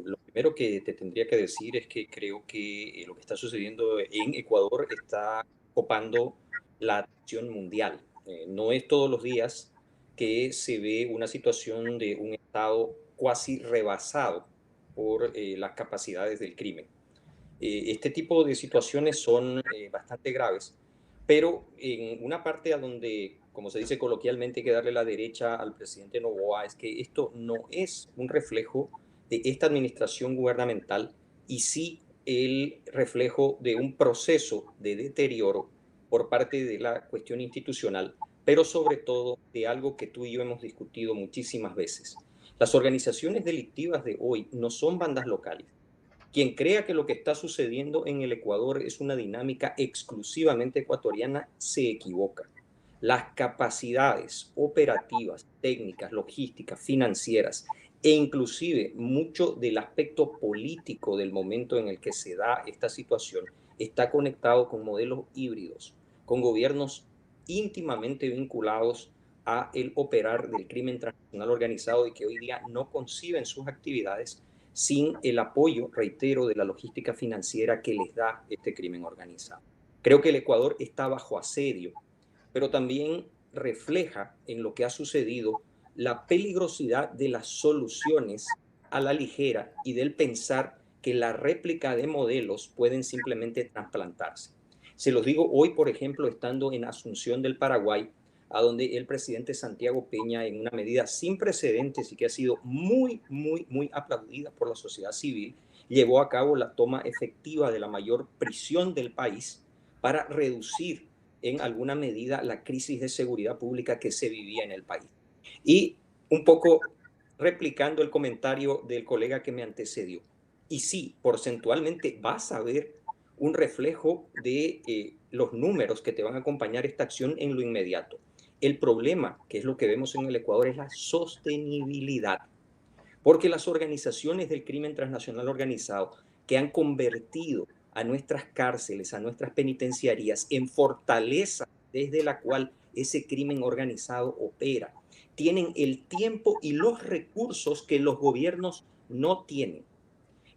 lo primero que te tendría que decir es que creo que lo que está sucediendo en Ecuador está copando la atención mundial. No es todos los días que se ve una situación de un Estado cuasi rebasado por las capacidades del crimen. Este tipo de situaciones son bastante graves, pero en una parte a donde, como se dice coloquialmente, hay que darle la derecha al presidente Noboa, es que esto no es un reflejo de esta administración gubernamental y sí el reflejo de un proceso de deterioro por parte de la cuestión institucional, pero sobre todo de algo que tú y yo hemos discutido muchísimas veces. Las organizaciones delictivas de hoy no son bandas locales. Quien crea que lo que está sucediendo en el Ecuador es una dinámica exclusivamente ecuatoriana se equivoca. Las capacidades operativas, técnicas, logísticas, financieras e inclusive mucho del aspecto político del momento en el que se da esta situación está conectado con modelos híbridos, con gobiernos íntimamente vinculados a el operar del crimen transnacional organizado y que hoy día no conciben sus actividades sin el apoyo, reitero, de la logística financiera que les da este crimen organizado. Creo que el Ecuador está bajo asedio, pero también refleja en lo que ha sucedido la peligrosidad de las soluciones a la ligera y del pensar que la réplica de modelos pueden simplemente trasplantarse. Se los digo hoy, por ejemplo, estando en Asunción del Paraguay, a donde el presidente Santiago Peña, en una medida sin precedentes y que ha sido muy aplaudida por la sociedad civil, llevó a cabo la toma efectiva de la mayor prisión del país para reducir en alguna medida la crisis de seguridad pública que se vivía en el país. Y un poco replicando el comentario del colega que me antecedió. Y sí, porcentualmente vas a ver un reflejo de los números que te van a acompañar esta acción en lo inmediato. El problema, que es lo que vemos en el Ecuador, es la sostenibilidad. Porque las organizaciones del crimen transnacional organizado que han convertido a nuestras cárceles, a nuestras penitenciarías en fortaleza desde la cual ese crimen organizado opera, tienen el tiempo y los recursos que los gobiernos no tienen.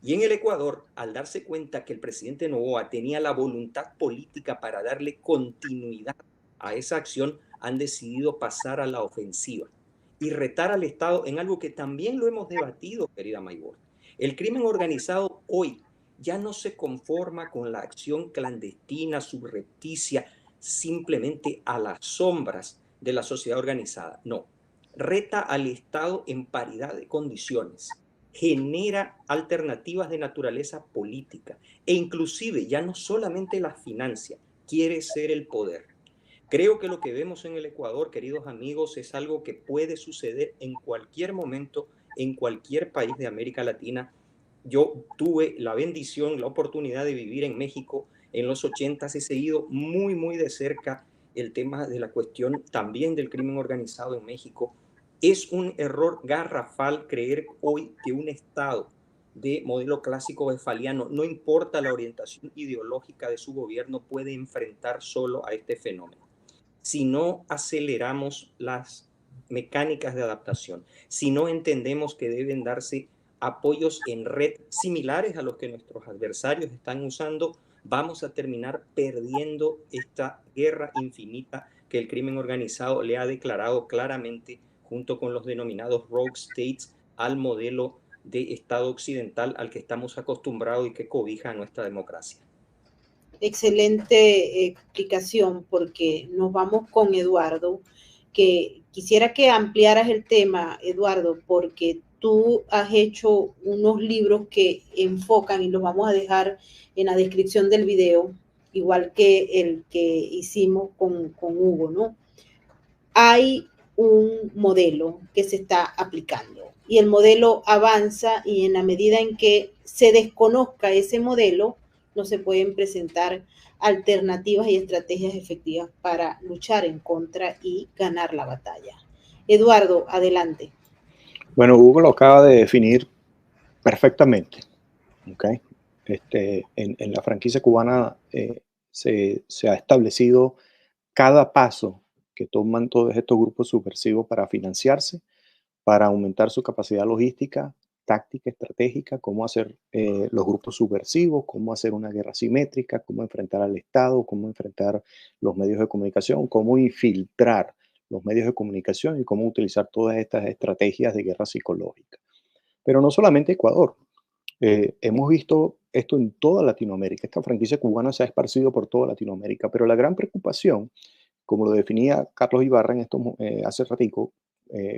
Y en el Ecuador, al darse cuenta que el presidente Noboa tenía la voluntad política para darle continuidad a esa acción, han decidido pasar a la ofensiva y retar al Estado en algo que también lo hemos debatido, querida Maybor. El crimen organizado hoy ya no se conforma con la acción clandestina, subrepticia, simplemente a las sombras de la sociedad organizada. No, reta al Estado en paridad de condiciones, genera alternativas de naturaleza política e inclusive ya no solamente la financia, quiere ser el poder. Creo que lo que vemos en el Ecuador, queridos amigos, es algo que puede suceder en cualquier momento, en cualquier país de América Latina. Yo tuve la bendición, la oportunidad de vivir en México en los 80s, he seguido muy de cerca el tema de la cuestión también del crimen organizado en México. Es un error garrafal creer hoy que un Estado de modelo clásico westfaliano, no importa la orientación ideológica de su gobierno, puede enfrentar solo a este fenómeno. Si no aceleramos las mecánicas de adaptación, si no entendemos que deben darse apoyos en red similares a los que nuestros adversarios están usando, vamos a terminar perdiendo esta guerra infinita que el crimen organizado le ha declarado claramente junto con los denominados rogue states al modelo de Estado occidental al que estamos acostumbrados y que cobija a nuestra democracia. Excelente explicación, porque nos vamos con Eduardo, que quisiera que ampliaras el tema, Eduardo, porque tú has hecho unos libros que enfocan, y los vamos a dejar en la descripción del video, igual que el que hicimos con Hugo, ¿no? Hay un modelo que se está aplicando y el modelo avanza, y en la medida en que se desconozca ese modelo, no se pueden presentar alternativas y estrategias efectivas para luchar en contra y ganar la batalla. Eduardo, adelante. Bueno, Hugo lo acaba de definir perfectamente. ¿Okay? En la franquicia cubana se ha establecido cada paso que toman todos estos grupos subversivos para financiarse, para aumentar su capacidad logística, táctica, estratégica, cómo hacer los grupos subversivos, cómo hacer una guerra simétrica, cómo enfrentar al Estado, cómo enfrentar los medios de comunicación, cómo infiltrar los medios de comunicación y cómo utilizar todas estas estrategias de guerra psicológica. Pero no solamente Ecuador. hemos visto esto en toda Latinoamérica. Esta franquicia cubana se ha esparcido por toda Latinoamérica, pero la gran preocupación, como lo definía Carlos Ibarra hace ratico,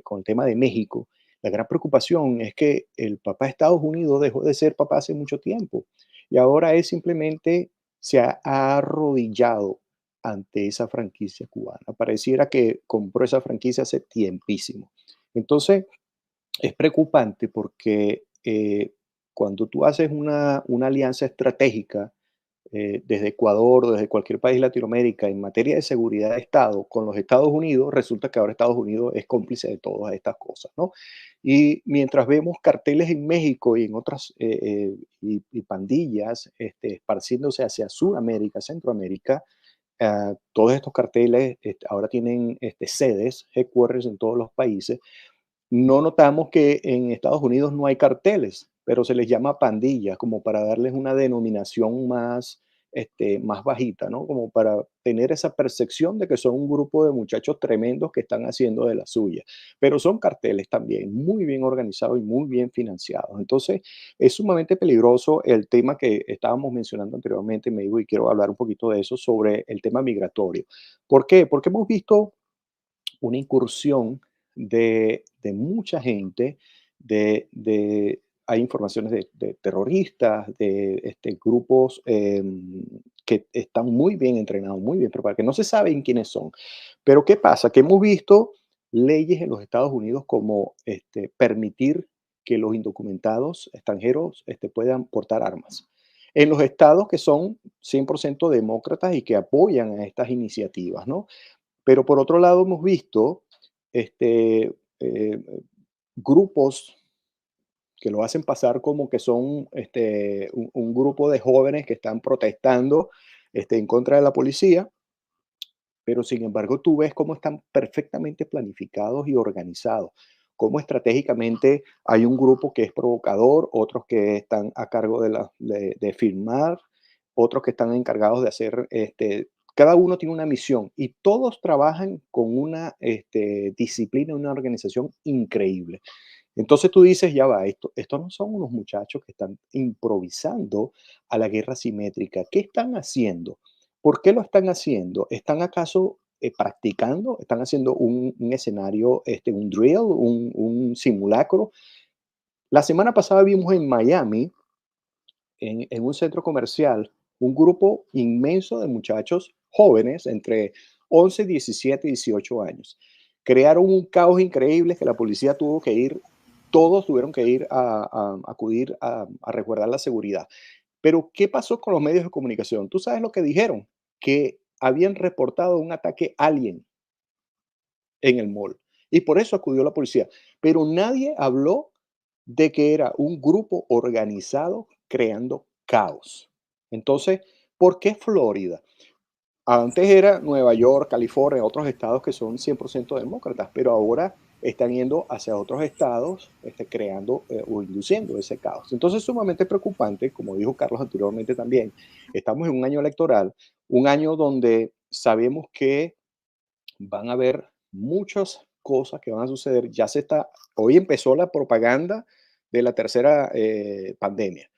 con el tema de México, la gran preocupación es que el papá de Estados Unidos dejó de ser papá hace mucho tiempo y ahora él simplemente se ha arrodillado ante esa franquicia cubana. Pareciera que compró esa franquicia hace tiempísimo. Entonces, es preocupante porque cuando tú haces una alianza estratégica desde Ecuador, desde cualquier país de Latinoamérica, en materia de seguridad de Estado con los Estados Unidos, resulta que ahora Estados Unidos es cómplice de todas estas cosas, ¿no? Y mientras vemos carteles en México y en otras, y pandillas esparciéndose hacia Sudamérica, Centroamérica, todos estos carteles ahora tienen sedes, headquarters en todos los países. No notamos que en Estados Unidos no hay carteles, pero se les llama pandillas, como para darles una denominación más bajita, ¿no? Como para tener esa percepción de que son un grupo de muchachos tremendos que están haciendo de la suya. Pero son carteles también, muy bien organizados y muy bien financiados. Entonces, es sumamente peligroso el tema que estábamos mencionando anteriormente, me digo, y quiero hablar un poquito de eso, sobre el tema migratorio. ¿Por qué? Porque hemos visto una incursión de mucha gente, hay informaciones de terroristas, de grupos que están muy bien entrenados, muy bien preparados, que no se saben quiénes son. Pero ¿qué pasa? Que hemos visto leyes en los Estados Unidos como permitir que los indocumentados extranjeros puedan portar armas. En los estados que son 100% demócratas y que apoyan a estas iniciativas, ¿no? Pero por otro lado hemos visto eh, grupos que lo hacen pasar como que son un grupo de jóvenes que están protestando en contra de la policía, pero sin embargo tú ves cómo están perfectamente planificados y organizados, cómo estratégicamente hay un grupo que es provocador, otros que están a cargo de filmar, otros que están encargados de hacer, cada uno tiene una misión y todos trabajan con una disciplina, una organización increíble. Entonces tú dices, ya va, estos no son unos muchachos que están improvisando a la guerra simétrica. ¿Qué están haciendo? ¿Por qué lo están haciendo? ¿Están acaso practicando? ¿Están haciendo un escenario, un drill, un simulacro? La semana pasada vimos en Miami, en un centro comercial, un grupo inmenso de muchachos jóvenes entre 11, 17 y 18 años. Crearon un caos increíble que la policía tuvo que ir, todos tuvieron que ir a acudir a resguardar la seguridad. Pero, ¿qué pasó con los medios de comunicación? ¿Tú sabes lo que dijeron? Que habían reportado un ataque alien en el mall y por eso acudió la policía. Pero nadie habló de que era un grupo organizado creando caos. Entonces, ¿por qué Florida? Antes era Nueva York, California, otros estados que son 100% demócratas, pero ahora están yendo hacia otros estados, creando o induciendo ese caos. Entonces es sumamente preocupante, como dijo Carlos anteriormente también, estamos en un año electoral, un año donde sabemos que van a haber muchas cosas que van a suceder. Hoy empezó la propaganda de la tercera pandemia,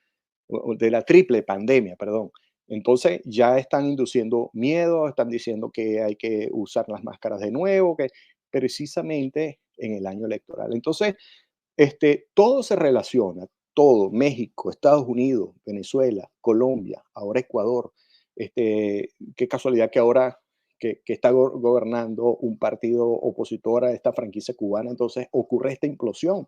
de la triple pandemia, perdón. Entonces ya están induciendo miedo, están diciendo que hay que usar las máscaras de nuevo, que precisamente en el año electoral. Entonces, todo se relaciona, todo, México, Estados Unidos, Venezuela, Colombia, ahora Ecuador. Qué casualidad que ahora que está gobernando un partido opositor a esta franquicia cubana, entonces ocurre esta implosión,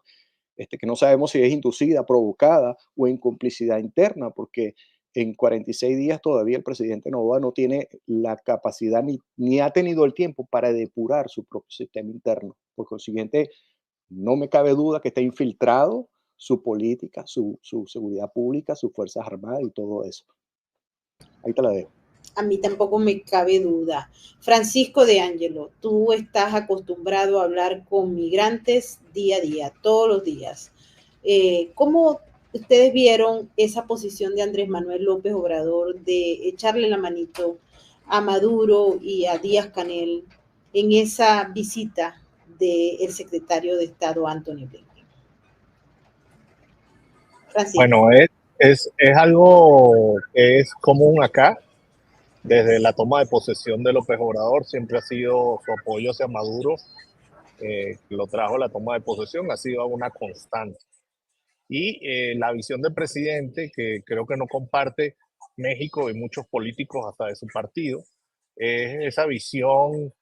que no sabemos si es inducida, provocada o en complicidad interna, porque en 46 días todavía el presidente Noboa no tiene la capacidad ni ha tenido el tiempo para depurar su propio sistema interno. Por consiguiente, no me cabe duda que está infiltrado su política, su seguridad pública, sus fuerzas armadas y todo eso. Ahí te la dejo. A mí tampoco me cabe duda. Francisco de Ángelo, tú estás acostumbrado a hablar con migrantes día a día, todos los días. ¿Cómo ustedes vieron esa posición de Andrés Manuel López Obrador de echarle la manito a Maduro y a Díaz-Canel en esa visita del secretario de Estado Antony Blinken? Francisco. Bueno, es algo que es común acá. Desde la toma de posesión de López Obrador siempre ha sido su apoyo hacia Maduro, lo trajo la toma de posesión, ha sido una constante. Y la visión del presidente, que creo que no comparte México y muchos políticos hasta de su partido, es esa visión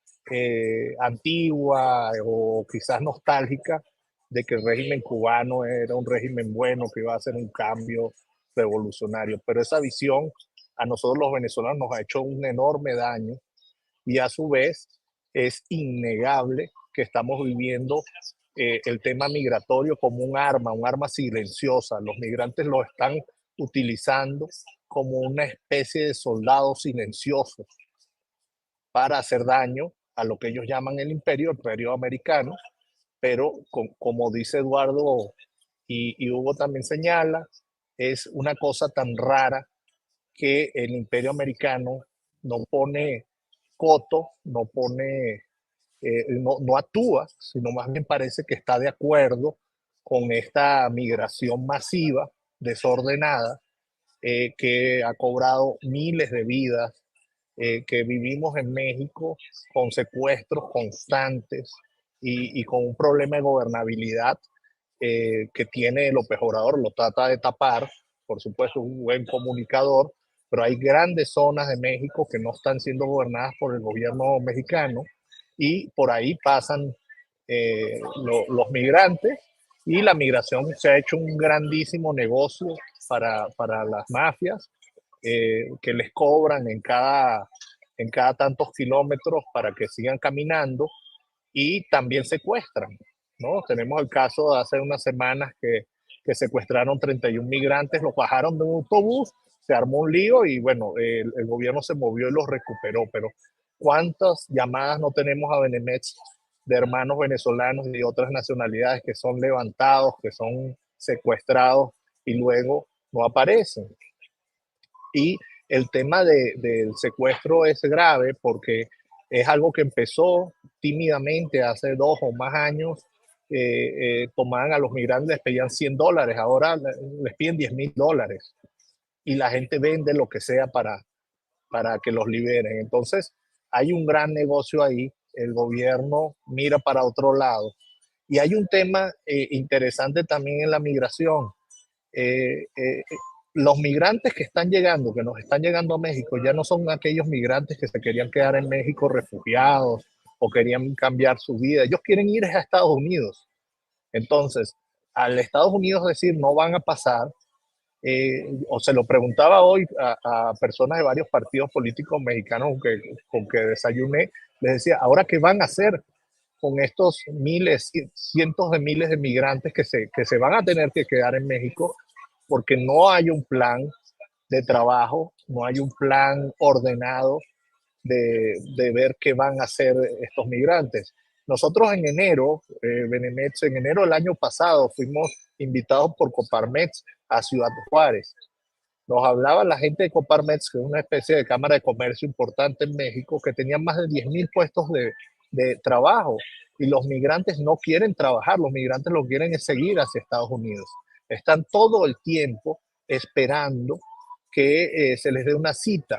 antigua o quizás nostálgica de que el régimen cubano era un régimen bueno, que iba a hacer un cambio revolucionario. Pero esa visión a nosotros los venezolanos nos ha hecho un enorme daño y a su vez es innegable que estamos viviendo el tema migratorio como un arma silenciosa. Los migrantes lo están utilizando como una especie de soldados silenciosos para hacer daño a lo que ellos llaman el imperio americano, pero como dice Eduardo y Hugo también señala, es una cosa tan rara que el imperio americano no pone coto, no actúa, sino más bien parece que está de acuerdo con esta migración masiva, desordenada, que ha cobrado miles de vidas, que vivimos en México con secuestros constantes y con un problema de gobernabilidad que tiene López Obrador, lo trata de tapar, por supuesto, un buen comunicador, pero hay grandes zonas de México que no están siendo gobernadas por el gobierno mexicano y por ahí pasan los migrantes y la migración se ha hecho un grandísimo negocio para las mafias que les cobran en cada tantos kilómetros para que sigan caminando y también secuestran, ¿no? Tenemos el caso de hace unas semanas que secuestraron 31 migrantes, los bajaron de un autobús, se armó un lío y bueno, el gobierno se movió y los recuperó, pero ¿cuántas llamadas no tenemos a Benemets de hermanos venezolanos y de otras nacionalidades que son levantados, que son secuestrados y luego no aparecen? Y el tema del secuestro es grave porque es algo que empezó tímidamente hace 2 o más años. Tomaban a los migrantes, les pedían $100, ahora les piden $10,000 y la gente vende lo que sea para que los liberen. Entonces, hay un gran negocio ahí, el gobierno mira para otro lado. Y hay un tema interesante también en la migración. Eh, eh, los migrantes que están llegando, que nos están llegando a México, ya no son aquellos migrantes que se querían quedar en México refugiados o querían cambiar su vida. Ellos quieren ir a Estados Unidos. Entonces, al Estados Unidos decir no van a pasar, o se lo preguntaba hoy a personas de varios partidos políticos mexicanos con que desayuné, les decía, ¿ahora qué van a hacer con estos miles, cientos de miles de migrantes que se van a tener que quedar en México? Porque no hay un plan de trabajo, no hay un plan ordenado de ver qué van a hacer estos migrantes. Nosotros en enero, Benemets, en enero del año pasado fuimos invitados por Coparmex a Ciudad Juárez. Nos hablaba la gente de Coparmex, que es una especie de cámara de comercio importante en México, que tenían más de 10,000 puestos de trabajo y los migrantes no quieren trabajar, los migrantes lo quieren es seguir hacia Estados Unidos. Están todo el tiempo esperando que se les dé una cita.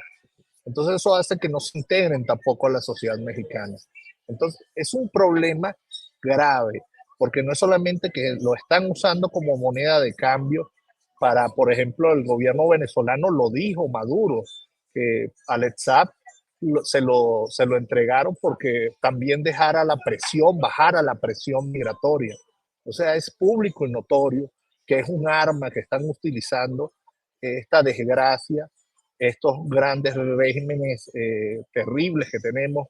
Entonces eso hace que no se integren tampoco a la sociedad mexicana. Entonces es un problema grave, porque no es solamente que lo están usando como moneda de cambio para, por ejemplo, el gobierno venezolano lo dijo Maduro, que al ETSAP se lo entregaron porque también bajara la presión migratoria. O sea, es público y notorio que es un arma que están utilizando esta desgracia, estos grandes regímenes terribles que tenemos,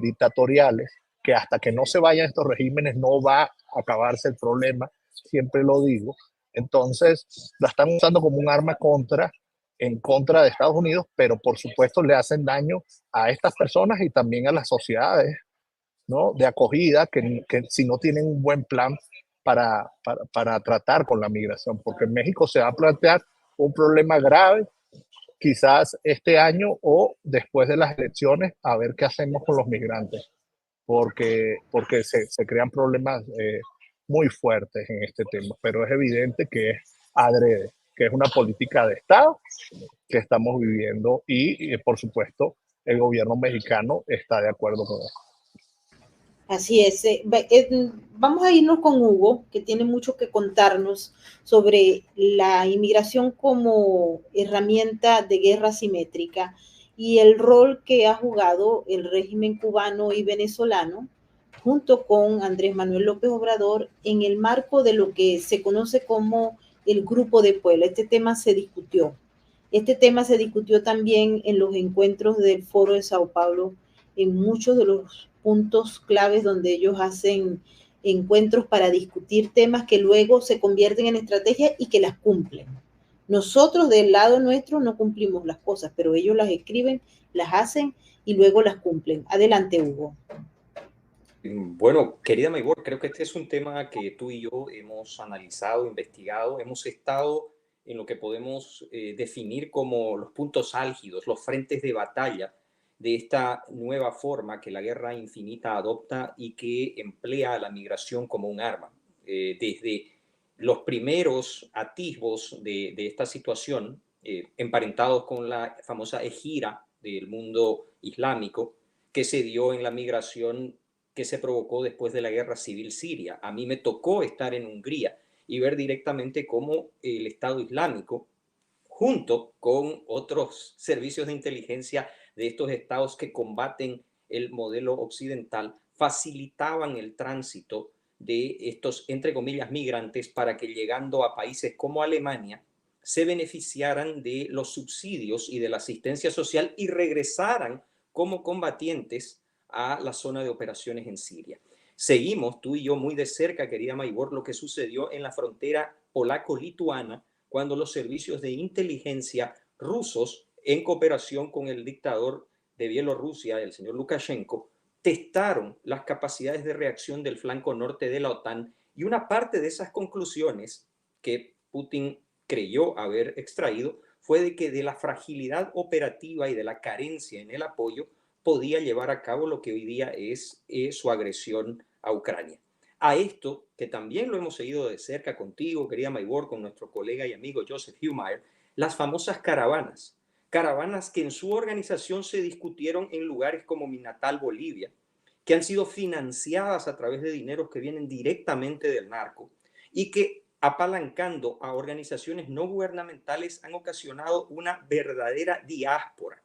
dictatoriales, que hasta que no se vayan estos regímenes no va a acabarse el problema, siempre lo digo. Entonces, la están usando como un arma en contra de Estados Unidos, pero por supuesto le hacen daño a estas personas y también a las sociedades, ¿no? De acogida, que si no tienen un buen plan para tratar con la migración, porque en México se va a plantear un problema grave quizás este año o después de las elecciones, a ver qué hacemos con los migrantes, porque se crean problemas muy fuertes en este tema, pero es evidente que es adrede. que es una política de Estado que estamos viviendo y por supuesto, el gobierno mexicano está de acuerdo con eso. Así es. Vamos a irnos con Hugo, que tiene mucho que contarnos sobre la inmigración como herramienta de guerra asimétrica y el rol que ha jugado el régimen cubano y venezolano junto con Andrés Manuel López Obrador en el marco de lo que se conoce como el Grupo de Puebla. Este tema se discutió. Este tema se discutió también en los encuentros del Foro de Sao Paulo, en muchos de los puntos claves donde ellos hacen encuentros para discutir temas que luego se convierten en estrategias y que las cumplen. Nosotros del lado nuestro no cumplimos las cosas, pero ellos las escriben, las hacen y luego las cumplen. Adelante, Hugo. Bueno, querida Maybor, creo que este es un tema que tú y yo hemos analizado, investigado, hemos estado en lo que podemos definir como los puntos álgidos, los frentes de batalla de esta nueva forma que la guerra infinita adopta y que emplea a la migración como un arma. Desde los primeros atisbos de esta situación, emparentados con la famosa ejira del mundo islámico que se dio en la migración que se provocó después de la guerra civil siria. A mí me tocó estar en Hungría y ver directamente cómo el Estado Islámico, junto con otros servicios de inteligencia de estos estados que combaten el modelo occidental, facilitaban el tránsito de estos, entre comillas, migrantes para que llegando a países como Alemania se beneficiaran de los subsidios y de la asistencia social y regresaran como combatientes a la zona de operaciones en Siria. Seguimos, tú y yo, muy de cerca, querida Maybor, lo que sucedió en la frontera polaco-lituana cuando los servicios de inteligencia rusos, en cooperación con el dictador de Bielorrusia, el señor Lukashenko, testaron las capacidades de reacción del flanco norte de la OTAN y una parte de esas conclusiones que Putin creyó haber extraído fue de que de la fragilidad operativa y de la carencia en el apoyo podía llevar a cabo lo que hoy día es su agresión a Ucrania. A esto, que también lo hemos seguido de cerca contigo, querida Maybor, con nuestro colega y amigo Joseph Heumeyer, las famosas caravanas. Caravanas que en su organización se discutieron en lugares como mi natal Bolivia, que han sido financiadas a través de dineros que vienen directamente del narco y que, apalancando a organizaciones no gubernamentales, han ocasionado una verdadera diáspora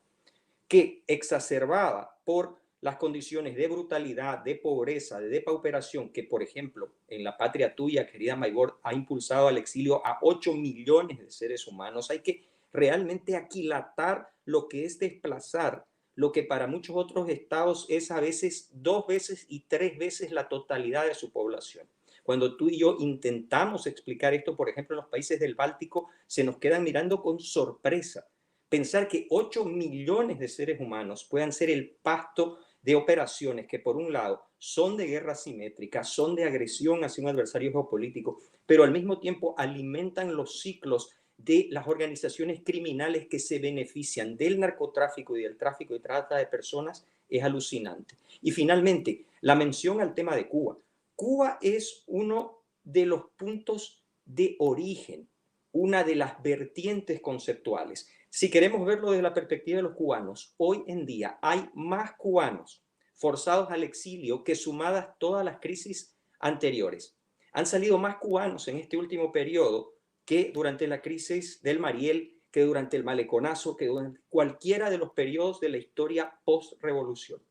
que, exacerbada por las condiciones de brutalidad, de pobreza, de depauperación, que, por ejemplo, en la patria tuya, querida Maybor, ha impulsado al exilio a 8 millones de seres humanos. Hay que realmente aquilatar lo que es desplazar, lo que para muchos otros estados es a veces 2 veces y 3 veces la totalidad de su población. Cuando tú y yo intentamos explicar esto, por ejemplo, en los países del Báltico, se nos quedan mirando con sorpresa. Pensar que 8 millones de seres humanos puedan ser el pasto de operaciones que, por un lado, son de guerra asimétrica, son de agresión hacia un adversario geopolítico, pero al mismo tiempo alimentan los ciclos de las organizaciones criminales que se benefician del narcotráfico y del tráfico y trata de personas, es alucinante. Y finalmente, la mención al tema de Cuba. Cuba es uno de los puntos de origen, una de las vertientes conceptuales. Si queremos verlo desde la perspectiva de los cubanos, hoy en día hay más cubanos forzados al exilio que sumadas todas las crisis anteriores. Han salido más cubanos en este último periodo que durante la crisis del Mariel, que durante el Maleconazo, que durante cualquiera de los periodos de la historia post-revolución.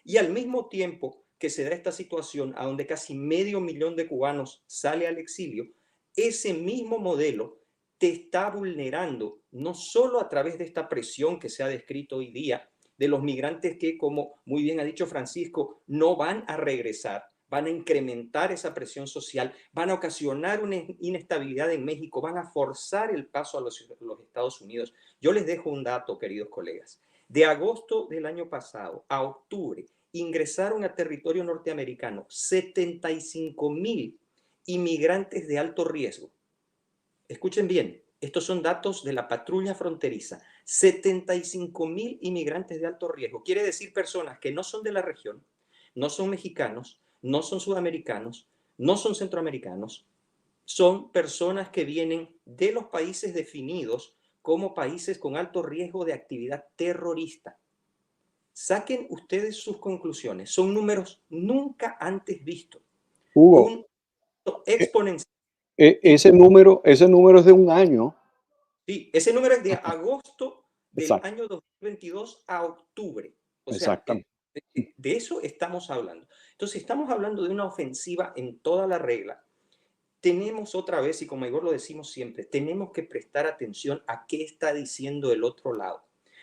Y al mismo tiempo que se da esta situación a donde casi 500.000 de cubanos sale al exilio, ese mismo modelo te está vulnerando, no solo a través de esta presión que se ha descrito hoy día, de los migrantes que, como muy bien ha dicho Francisco, no van a regresar, van a incrementar esa presión social, van a ocasionar una inestabilidad en México, van a forzar el paso a los Estados Unidos. Yo les dejo un dato, queridos colegas. De agosto del año pasado a octubre, ingresaron a territorio norteamericano 75.000 inmigrantes de alto riesgo. Escuchen bien, estos son datos de la patrulla fronteriza. 75.000 inmigrantes de alto riesgo. Quiere decir personas que no son de la región, no son mexicanos, no son sudamericanos, no son centroamericanos, son personas que vienen de los países definidos como países con alto riesgo de actividad terrorista. Saquen ustedes sus conclusiones. Son números nunca antes vistos. Hugo, un exponencial. Ese número es de un año. Sí, ese número es de agosto del Exacto. año 2022 a octubre. O sea, Exactamente. de eso estamos hablando. Entonces, estamos hablando de una ofensiva en toda la regla. Tenemos otra vez, y como Igor lo decimos siempre, tenemos que prestar atención a qué está diciendo el otro lado,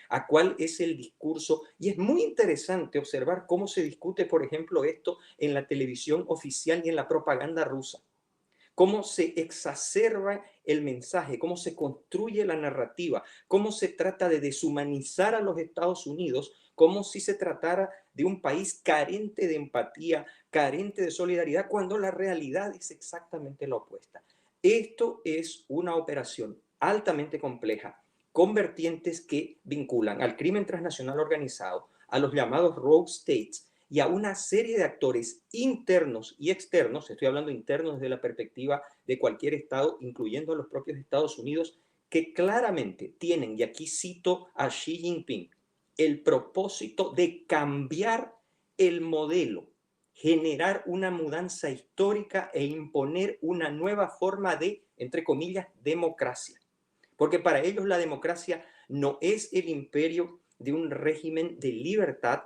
a cuál es el discurso. Y es muy interesante observar cómo se discute, por ejemplo, esto en la televisión oficial y en la propaganda rusa. Cómo se exacerba el mensaje, cómo se construye la narrativa, cómo se trata de deshumanizar a los Estados Unidos, como si se tratara de un país carente de empatía, carente de solidaridad, cuando la realidad es exactamente la opuesta. Esto es una operación altamente compleja, con vertientes que vinculan al crimen transnacional organizado, a los llamados rogue states, y a una serie de actores internos y externos, estoy hablando internos desde la perspectiva de cualquier Estado, incluyendo a los propios Estados Unidos, que claramente tienen, y aquí cito a Xi Jinping, el propósito de cambiar el modelo, generar una mudanza histórica e imponer una nueva forma de, entre comillas, democracia. Porque para ellos la democracia no es el imperio de un régimen de libertad,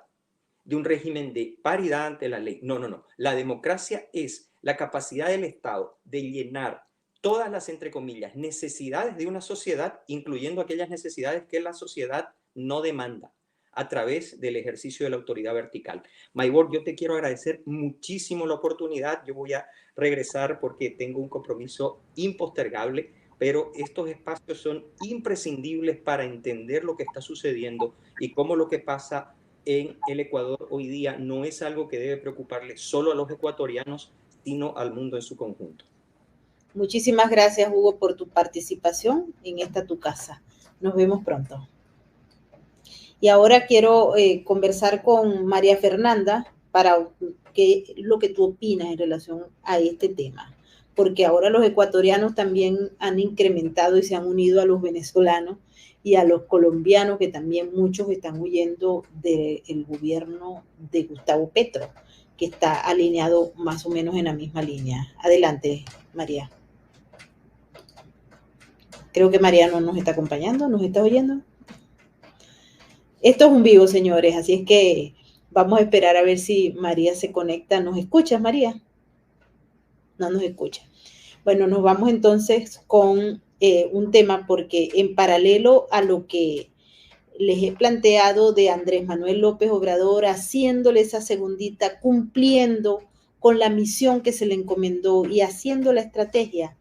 de un régimen de paridad ante la ley. No, no, no. La democracia es la capacidad del Estado de llenar todas las, entre comillas, necesidades de una sociedad, incluyendo aquellas necesidades que la sociedad no demanda, a través del ejercicio de la autoridad vertical. Maybor, yo te quiero agradecer muchísimo la oportunidad. Yo voy a regresar porque tengo un compromiso impostergable, pero estos espacios son imprescindibles para entender lo que está sucediendo y cómo lo que pasa en el Ecuador hoy día no es algo que debe preocuparle solo a los ecuatorianos, sino al mundo en su conjunto. Muchísimas gracias, Hugo, por tu participación en esta tu casa. Nos vemos pronto. Y ahora quiero conversar con María Fernanda para qué lo que tú opinas en relación a este tema, porque ahora los ecuatorianos también han incrementado y se han unido a los venezolanos y a los colombianos, que también muchos están huyendo del gobierno de Gustavo Petro, que está alineado más o menos en la misma línea. Adelante, María. Creo que María no nos está acompañando, ¿nos está oyendo? Esto es un vivo, señores, así es que vamos a esperar a ver si María se conecta. ¿Nos escuchas, María? No nos escucha. Bueno, nos vamos entonces con un tema, porque en paralelo a lo que les he planteado de Andrés Manuel López Obrador, haciéndole esa segundita, cumpliendo con la misión que se le encomendó y haciendo la estrategia,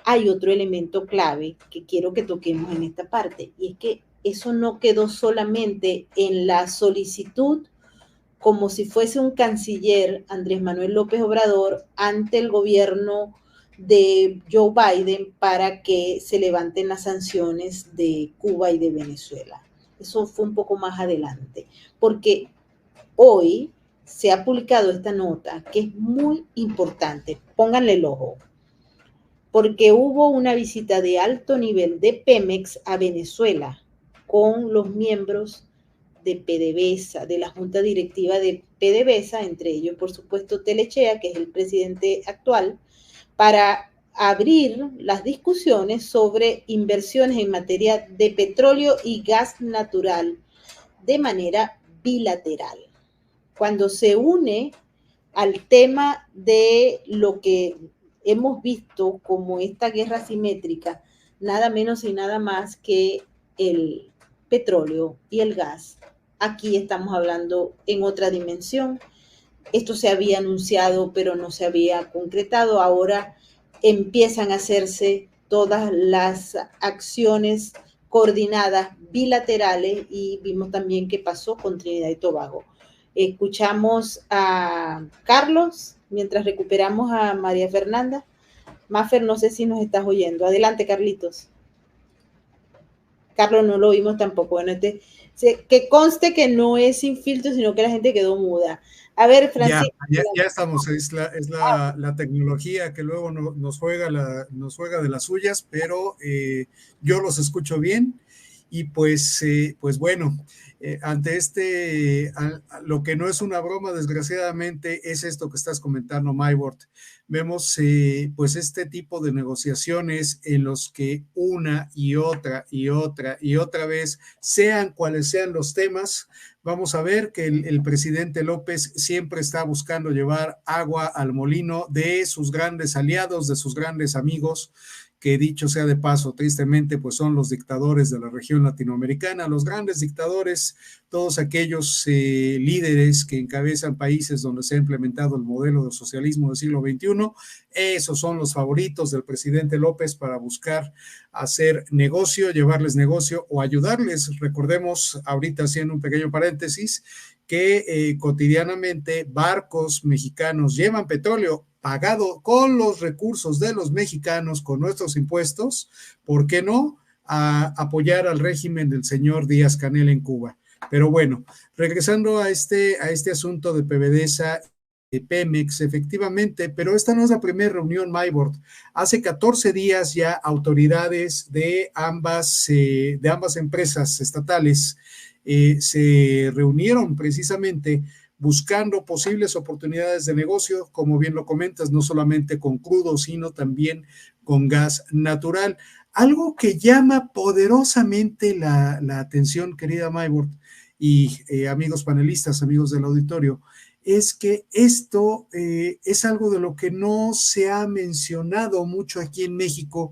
hay otro elemento clave que quiero que toquemos en esta parte, y es que eso no quedó solamente en la solicitud, como si fuese un canciller, Andrés Manuel López Obrador, ante el gobierno de Joe Biden para que se levanten las sanciones de Cuba y de Venezuela. Eso fue un poco más adelante, porque hoy se ha publicado esta nota que es muy importante. Pónganle el ojo, porque hubo una visita de alto nivel de Pemex a Venezuela con los miembros de PDVSA, de la junta directiva de PDVSA, entre ellos, por supuesto, Telechea, que es el presidente actual, para abrir las discusiones sobre inversiones en materia de petróleo y gas natural de manera bilateral. Cuando se une al tema de lo que hemos visto como esta guerra simétrica, nada menos y nada más que el petróleo y el gas, aquí estamos hablando en otra dimensión. Esto se había anunciado, pero no se había concretado. Ahora empiezan a hacerse todas las acciones coordinadas bilaterales, y vimos también qué pasó con Trinidad y Tobago. Escuchamos a Carlos mientras recuperamos a María Fernanda. Mafer, no sé si nos estás oyendo. Adelante, Carlitos. Carlos, no lo vimos tampoco. Bueno, que conste que no es sin filtro, sino que la gente quedó muda. A ver, Francisco. Ya estamos, es la tecnología que luego nos juega de las suyas, pero yo los escucho bien y pues bueno, ante lo que no es una broma, desgraciadamente, es esto que estás comentando, Maybord. Vemos pues este tipo de negociaciones en los que una y otra vez, sean cuales sean los temas, vamos a ver que el presidente López siempre está buscando llevar agua al molino de sus grandes aliados, de sus grandes amigos, que dicho sea de paso, tristemente, pues son los dictadores de la región latinoamericana, los grandes dictadores, todos aquellos líderes que encabezan países donde se ha implementado el modelo de socialismo del siglo XXI, esos son los favoritos del presidente López para buscar hacer negocio, llevarles negocio o ayudarles. Recordemos, ahorita haciendo un pequeño paréntesis, que cotidianamente barcos mexicanos llevan petróleo pagado con los recursos de los mexicanos, con nuestros impuestos, ¿por qué no? A apoyar al régimen del señor Díaz-Canel en Cuba. Pero bueno, regresando a este asunto de PDVSA, de Pemex, efectivamente, pero esta no es la primera reunión, Maybord. Hace 14 días ya autoridades de ambas empresas estatales se reunieron precisamente buscando posibles oportunidades de negocio, como bien lo comentas, no solamente con crudo, sino también con gas natural. Algo que llama poderosamente la atención, querida Maybord, y amigos panelistas, amigos del auditorio, es que esto es algo de lo que no se ha mencionado mucho aquí en México,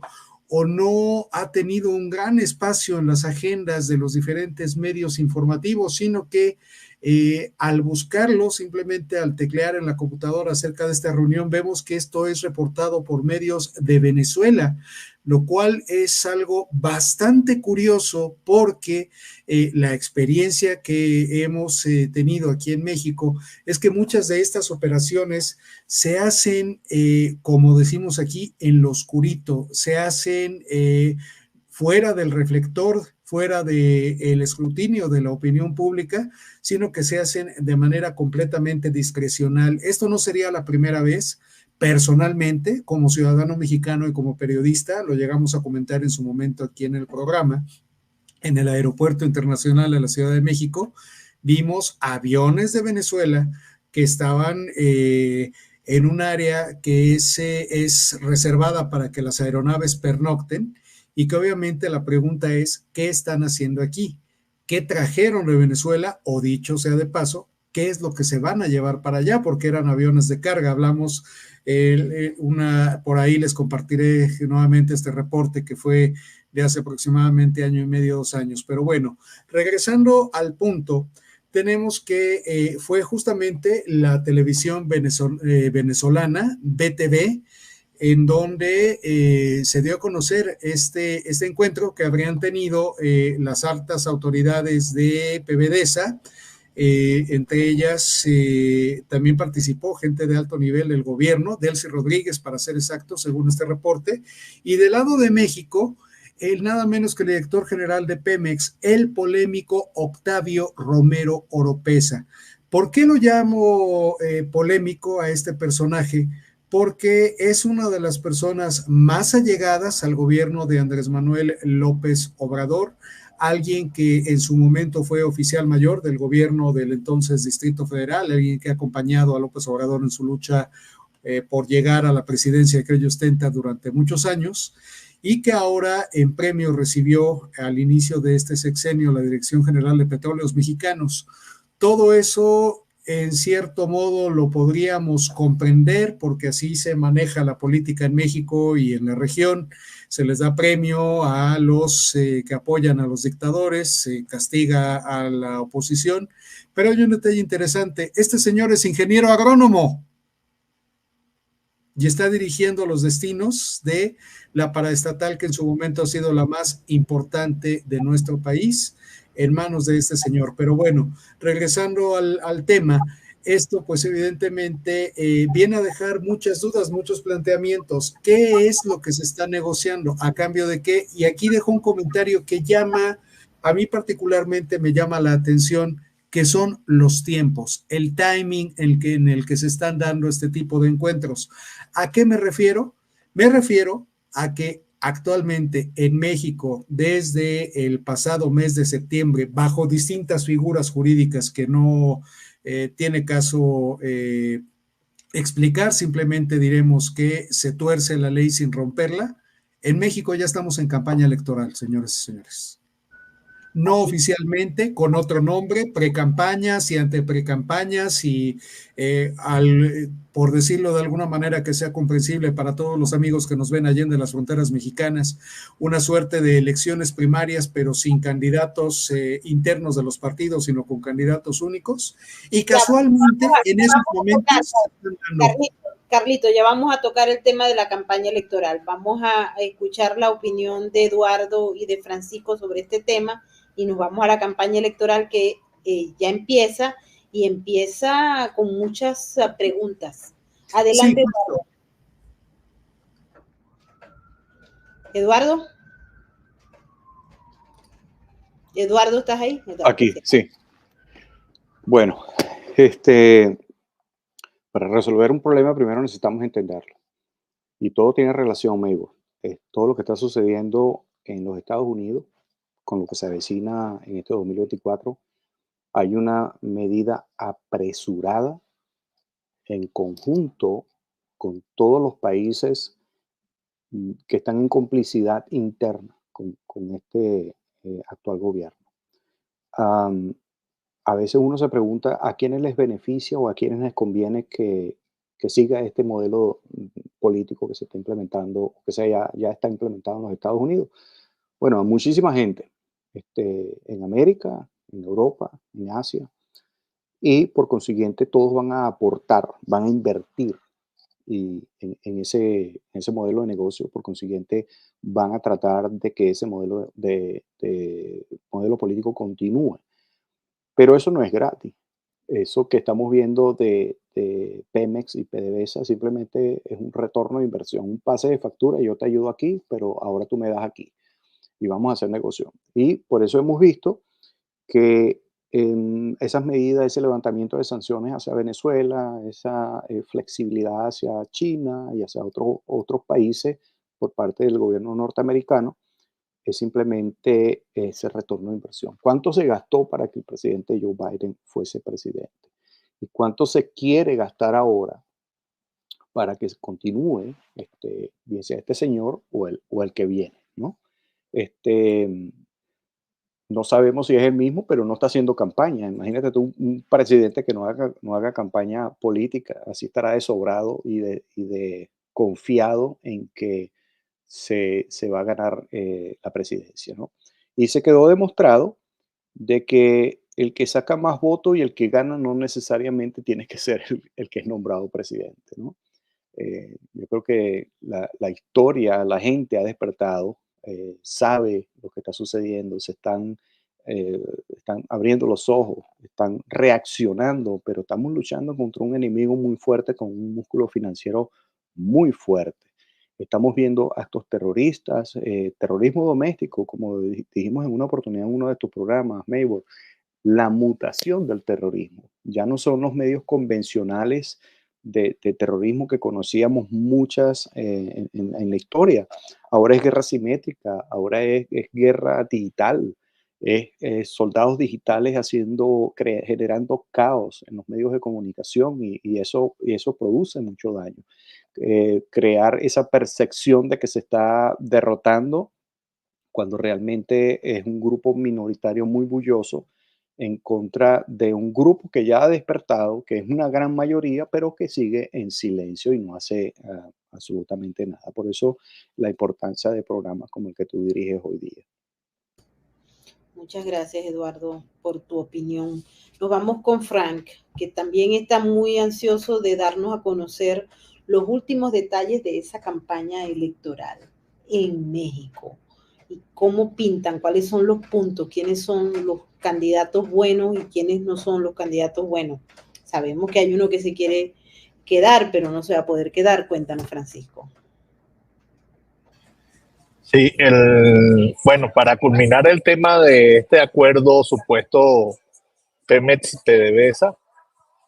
o no ha tenido un gran espacio en las agendas de los diferentes medios informativos, sino que al buscarlo, simplemente al teclear en la computadora acerca de esta reunión, vemos que esto es reportado por medios de Venezuela, lo cual es algo bastante curioso porque la experiencia que hemos tenido aquí en México es que muchas de estas operaciones se hacen, como decimos aquí, en lo oscurito, se hacen fuera del reflector, fuera del escrutinio de la opinión pública, sino que se hacen de manera completamente discrecional. Esto no sería la primera vez. Personalmente, como ciudadano mexicano y como periodista, lo llegamos a comentar en su momento aquí en el programa, en el Aeropuerto Internacional de la Ciudad de México, vimos aviones de Venezuela que estaban en un área que es reservada para que las aeronaves pernocten, y que obviamente la pregunta es, ¿qué están haciendo aquí? ¿Qué trajeron de Venezuela? O dicho sea de paso, ¿qué es lo que se van a llevar para allá? Porque eran aviones de carga. Hablamos, por ahí les compartiré nuevamente este reporte que fue de hace aproximadamente año y medio, 2 años. Pero bueno, regresando al punto, tenemos que fue justamente la televisión venezolana, BTV, en donde se dio a conocer este encuentro que habrían tenido las altas autoridades de PDVSA, entre ellas también participó gente de alto nivel del gobierno, Delcy Rodríguez para ser exacto, según este reporte, y del lado de México, el nada menos que el director general de Pemex, el polémico Octavio Romero Oropeza. ¿Por qué lo llamo polémico a este personaje? Porque es una de las personas más allegadas al gobierno de Andrés Manuel López Obrador, alguien que en su momento fue oficial mayor del gobierno del entonces Distrito Federal, alguien que ha acompañado a López Obrador en su lucha por llegar a la presidencia que ello ostenta durante muchos años, y que ahora en premio recibió al inicio de este sexenio la Dirección General de Petróleos Mexicanos. Todo eso, en cierto modo, lo podríamos comprender porque así se maneja la política en México y en la región. Se les da premio a los que apoyan a los dictadores, se castiga a la oposición, pero hay un detalle interesante. Este señor es ingeniero agrónomo y está dirigiendo los destinos de la paraestatal que en su momento ha sido la más importante de nuestro país, en manos de este señor. Pero bueno, regresando al tema, esto pues evidentemente viene a dejar muchas dudas, muchos planteamientos. ¿Qué es lo que se está negociando? ¿A cambio de qué? Y aquí dejo un comentario que a mí particularmente me llama la atención, que son los tiempos, el timing en el que se están dando este tipo de encuentros. ¿A qué me refiero? Me refiero a que actualmente en México, desde el pasado mes de septiembre, bajo distintas figuras jurídicas que no tiene caso explicar, simplemente diremos que se tuerce la ley sin romperla. En México ya estamos en campaña electoral, señores y señores. No oficialmente, con otro nombre, precampañas y anteprecampañas y por decirlo de alguna manera que sea comprensible para todos los amigos que nos ven allende las fronteras mexicanas, una suerte de elecciones primarias, pero sin candidatos internos de los partidos, sino con candidatos únicos. Y casualmente, en esos momentos... Carlito, ya vamos a tocar el tema de la campaña electoral. Vamos a escuchar la opinión de Eduardo y de Francisco sobre este tema y nos vamos a la campaña electoral que ya empieza y empieza con muchas preguntas. Adelante, sí. Eduardo. Eduardo, ¿estás ahí? Eduardo, aquí, sí. Bueno, para resolver un problema primero necesitamos entenderlo. Y todo tiene relación, amigo. Todo lo que está sucediendo en los Estados Unidos, con lo que se avecina en este 2024, hay una medida apresurada en conjunto con todos los países que están en complicidad interna con este actual gobierno. A veces uno se pregunta a quiénes les beneficia o a quiénes les conviene que siga este modelo político que se está implementando, que ya está implementado en los Estados Unidos. Bueno, a muchísima gente en América, en Europa, en Asia, y por consiguiente todos van a aportar, van a invertir en ese modelo de negocio. Por consiguiente van a tratar de que ese modelo modelo político continúe. Pero eso no es gratis. Eso que estamos viendo de Pemex y PDVSA simplemente es un retorno de inversión, un pase de factura. Yo te ayudo aquí, pero ahora tú me das aquí y vamos a hacer negocio. Y por eso hemos visto que esas medidas, ese levantamiento de sanciones hacia Venezuela, esa flexibilidad hacia China y hacia otros países por parte del gobierno norteamericano, es simplemente ese retorno de inversión. ¿Cuánto se gastó para que el presidente Joe Biden fuese presidente? ¿Y cuánto se quiere gastar ahora para que continúe, bien sea este señor o el que viene, ¿no? No sabemos si es el mismo, pero no está haciendo campaña. Imagínate tú un presidente que no haga campaña política, así estará de sobrado y de confiado en que se va a ganar la presidencia, ¿no? Y se quedó demostrado de que el que saca más votos y el que gana no necesariamente tiene que ser el que es nombrado presidente, ¿no? Yo creo que la historia, la gente ha despertado, sabe lo que está sucediendo, están abriendo los ojos, están reaccionando, pero estamos luchando contra un enemigo muy fuerte, con un músculo financiero muy fuerte. Estamos viendo actos terroristas, terrorismo doméstico, como dijimos en una oportunidad en uno de tus programas, Maybor, la mutación del terrorismo. Ya no son los medios convencionales de terrorismo que conocíamos muchas en la historia. Ahora es guerra simétrica, ahora es guerra digital, es soldados digitales generando caos en los medios de comunicación y eso produce mucho daño. Crear esa percepción de que se está derrotando cuando realmente es un grupo minoritario muy bulloso en contra de un grupo que ya ha despertado, que es una gran mayoría, pero que sigue en silencio y no hace absolutamente nada. Por eso la importancia de programas como el que tú diriges hoy día. Muchas gracias, Eduardo, por tu opinión. Nos vamos con Frank, que también está muy ansioso de darnos a conocer los últimos detalles de esa campaña electoral en México. Y cómo pintan, cuáles son los puntos, quiénes son los candidatos buenos y quiénes no son los candidatos buenos. Sabemos que hay uno que se quiere quedar, pero no se va a poder quedar. Cuéntanos, Francisco. Sí, bueno, para culminar el tema de este acuerdo supuesto Pemex-PDVSA,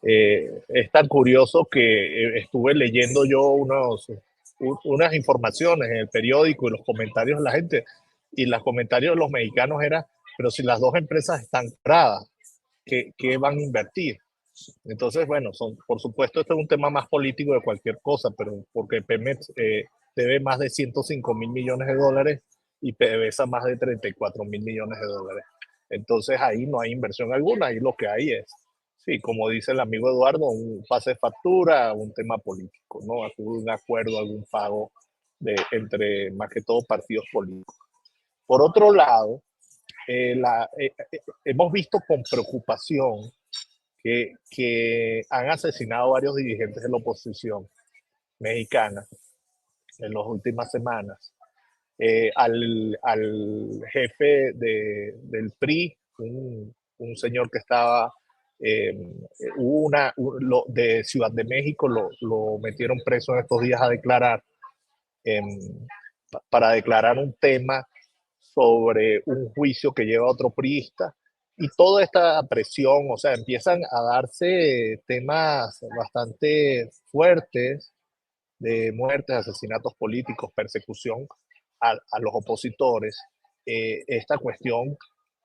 es tan curioso que estuve leyendo yo unas informaciones en el periódico y los comentarios de la gente, y los comentarios de los mexicanos eran, pero si las dos empresas están cerradas, ¿qué van a invertir? Entonces, bueno, por supuesto, esto es un tema más político de cualquier cosa, pero porque Pemex debe más de 105 mil millones de dólares y PDVSA más de 34 mil millones de dólares. Entonces ahí no hay inversión alguna, ahí lo que hay es, sí, como dice el amigo Eduardo, un pase de factura, un tema político, ¿no? Un acuerdo, algún pago entre más que todo partidos políticos. Por otro lado, hemos visto con preocupación que han asesinado a varios dirigentes de la oposición mexicana en las últimas semanas. Al jefe del PRI, un señor que estaba, de Ciudad de México, lo metieron preso en estos días a declarar, para declarar un tema sobre un juicio que lleva a otro priista, y toda esta presión, o sea, empiezan a darse temas bastante fuertes de muertes, asesinatos políticos, persecución a los opositores. Esta cuestión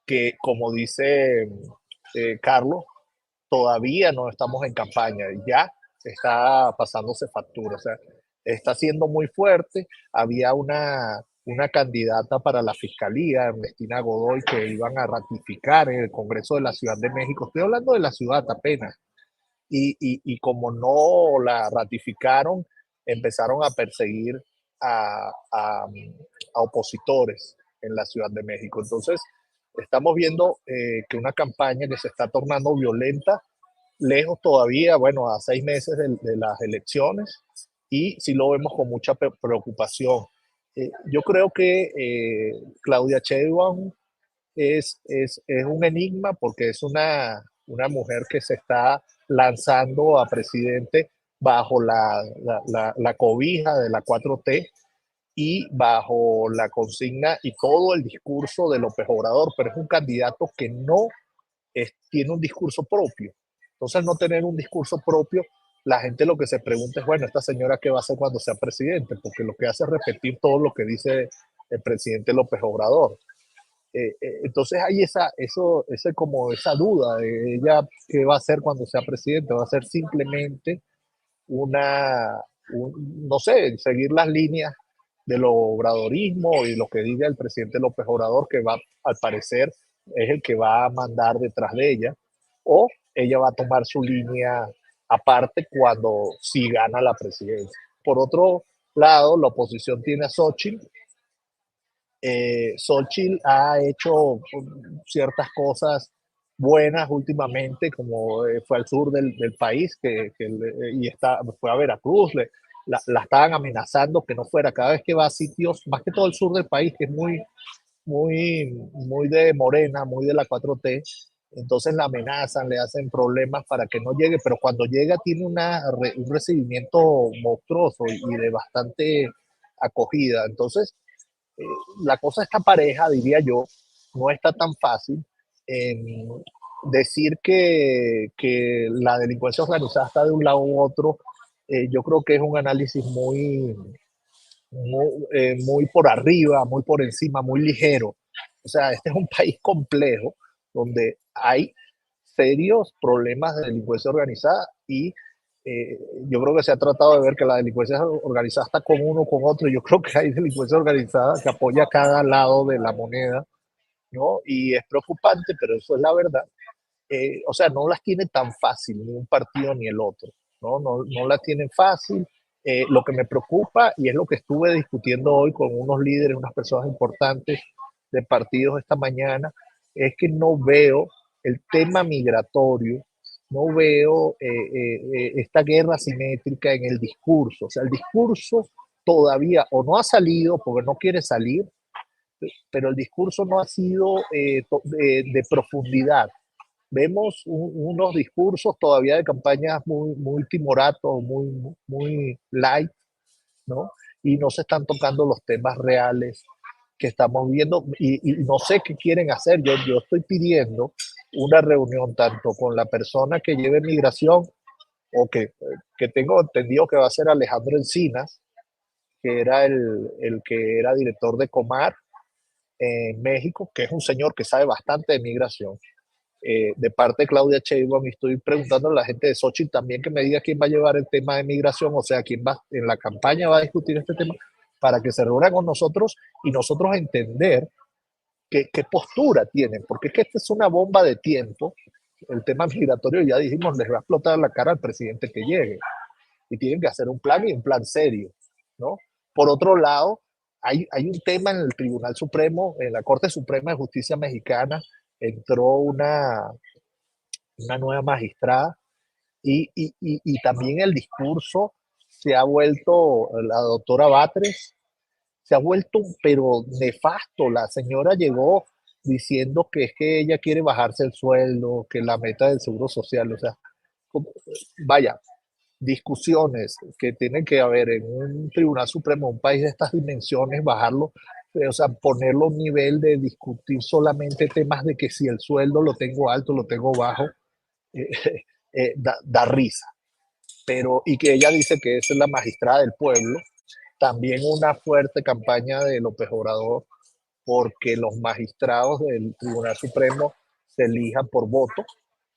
que, como dice Carlos, todavía no estamos en campaña, ya está pasándose factura, o sea, está siendo muy fuerte. Había una candidata para la fiscalía, Ernestina Godoy, que iban a ratificar en el Congreso de la Ciudad de México. Estoy hablando de la ciudad apenas. Y como no la ratificaron, empezaron a perseguir a opositores en la Ciudad de México. Entonces, estamos viendo que una campaña que se está tornando violenta, lejos todavía, bueno, a 6 meses de las elecciones, y sí lo vemos con mucha preocupación. Yo creo que Claudia Sheinbaum es un enigma, porque es una mujer que se está lanzando a presidente bajo la cobija de la 4T y bajo la consigna y todo el discurso de López Obrador, pero es un candidato que no tiene un discurso propio. Entonces, al no tener un discurso propio, la gente lo que se pregunta es, bueno, ¿esta señora qué va a hacer cuando sea presidente? Porque lo que hace es repetir todo lo que dice el presidente López Obrador. Entonces hay como esa duda de ella qué va a hacer cuando sea presidente. Va a ser simplemente no sé, seguir las líneas del obradorismo y lo que diga el presidente López Obrador, que va, al parecer, es el que va a mandar detrás de ella, o ella va a tomar su línea aparte cuando sí gana la presidencia. Por otro lado, la oposición tiene a Xochitl. Xochitl ha hecho ciertas cosas buenas últimamente, como fue al sur del país y fue a Veracruz. La estaban amenazando que no fuera. Cada vez que va a sitios, más que todo el sur del país, que es muy de Morena, muy de la 4T, entonces la amenazan, le hacen problemas para que no llegue, pero cuando llega tiene un recibimiento monstruoso y de bastante acogida. Entonces, la cosa está pareja, diría yo, no está tan fácil. Decir que la delincuencia organizada está de un lado u otro, yo creo que es un análisis muy por arriba, muy por encima, muy ligero. O sea, este es un país complejo donde hay serios problemas de delincuencia organizada, y yo creo que se ha tratado de ver que la delincuencia organizada está con uno, con otro. Yo creo que hay delincuencia organizada que apoya a cada lado de la moneda, ¿no? Y es preocupante, pero eso es la verdad. O sea, no las tiene tan fácil ni un partido ni el otro, ¿no? No las tienen fácil. Lo que me preocupa, y es lo que estuve discutiendo hoy con unos líderes, unas personas importantes de partidos esta mañana, es que no veo el tema migratorio, no veo esta guerra simétrica en el discurso. O sea, el discurso todavía o no ha salido porque no quiere salir, pero el discurso no ha sido de profundidad. vemos unos discursos todavía de campañas muy timoratos, muy light, ¿no? Y no se están tocando los temas reales que estamos viendo y no sé qué quieren hacer. Yo estoy pidiendo una reunión tanto con la persona que lleve migración o que tengo entendido que va a ser Alejandro Encinas, que era el que era director de Comar en México, que es un señor que sabe bastante de migración. De parte de Claudia Sheinbaum, estoy preguntando a la gente de Xochitl también que me diga quién va a llevar el tema de migración, o sea, quién va en la campaña va a discutir este tema, para que se reúnan con nosotros y nosotros entender qué postura tienen, porque es que esta es una bomba de tiempo. El tema migratorio, ya dijimos, les va a explotar la cara al presidente que llegue y tienen que hacer un plan y un plan serio, ¿no? Por otro lado, hay un tema en el Tribunal Supremo, en la Corte Suprema de Justicia Mexicana, entró una nueva magistrada y también el discurso se ha vuelto, la doctora Batres, se ha vuelto pero nefasto. La señora llegó diciendo que es que ella quiere bajarse el sueldo, que la meta del seguro social, o sea, vaya, discusiones que tienen que haber en un Tribunal Supremo, un país de estas dimensiones, bajarlo, o sea, ponerlo a un nivel de discutir solamente temas de que si el sueldo lo tengo alto, lo tengo bajo, eh, da risa. Pero, y que ella dice que esa es la magistrada del pueblo, también una fuerte campaña de López Obrador porque los magistrados del Tribunal Supremo se elijan por voto,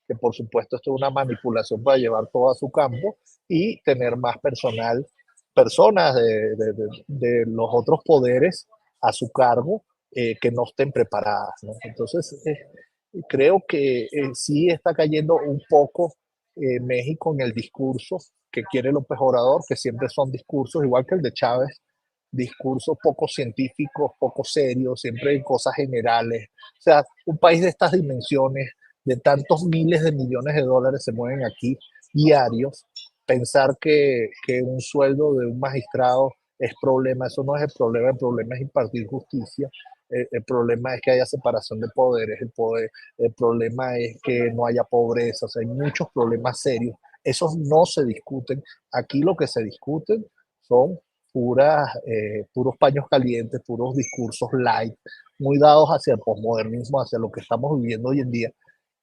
que por supuesto esto es una manipulación para llevar todo a su campo y tener más personas de los otros poderes a su cargo que no estén preparadas, ¿no? Entonces, creo que sí está cayendo un poco México en el discurso que quiere López Obrador, que siempre son discursos, igual que el de Chávez, discursos poco científicos, poco serios, siempre en cosas generales. O sea, un país de estas dimensiones, de tantos miles de millones de dólares se mueven aquí diarios, pensar que un sueldo de un magistrado es problema, eso no es el problema es impartir justicia. El problema es que haya separación de poderes, el problema es que no haya pobreza, o sea, hay muchos problemas serios. Esos no se discuten. Aquí lo que se discuten son puros paños calientes, puros discursos light, muy dados hacia el posmodernismo, hacia lo que estamos viviendo hoy en día,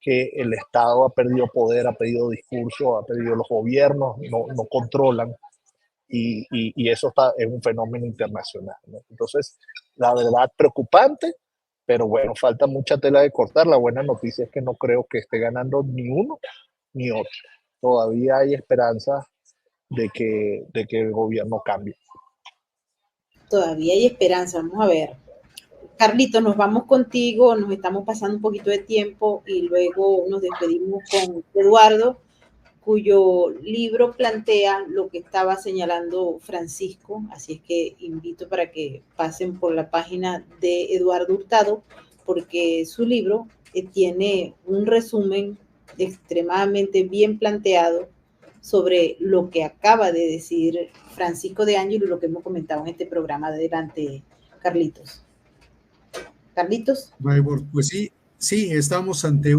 que el Estado ha perdido poder, ha perdido discurso, ha perdido los gobiernos, no controlan, y eso es un fenómeno internacional, ¿no? Entonces, la verdad, preocupante, pero bueno, falta mucha tela de cortar. La buena noticia es que no creo que esté ganando ni uno ni otro. Todavía hay esperanza de que el gobierno cambie. Todavía hay esperanza, vamos a ver. Carlitos, nos vamos contigo, nos estamos pasando un poquito de tiempo y luego nos despedimos con Eduardo, cuyo libro plantea lo que estaba señalando Francisco, así es que invito para que pasen por la página de Eduardo Hurtado, porque su libro tiene un resumen extremadamente bien planteado sobre lo que acaba de decir Francisco de Ángel y lo que hemos comentado en este programa. Adelante, Carlitos. Carlitos. Pues sí, estamos ante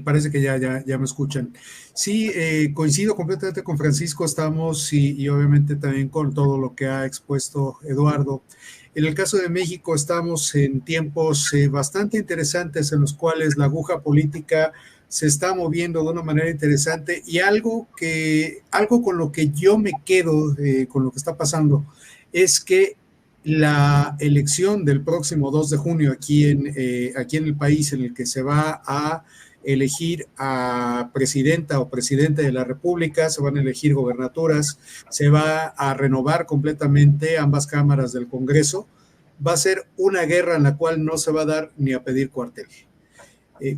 parece que ya me escuchan. Sí, coincido completamente con Francisco, estamos y obviamente también con todo lo que ha expuesto Eduardo. En el caso de México estamos en tiempos bastante interesantes en los cuales la aguja política se está moviendo de una manera interesante y algo con lo que yo me quedo con lo que está pasando es que la elección del próximo 2 de junio aquí en el país, en el que se va a elegir a presidenta o presidente de la República, se van a elegir gobernaturas, se va a renovar completamente ambas cámaras del Congreso, va a ser una guerra en la cual no se va a dar ni a pedir cuartel.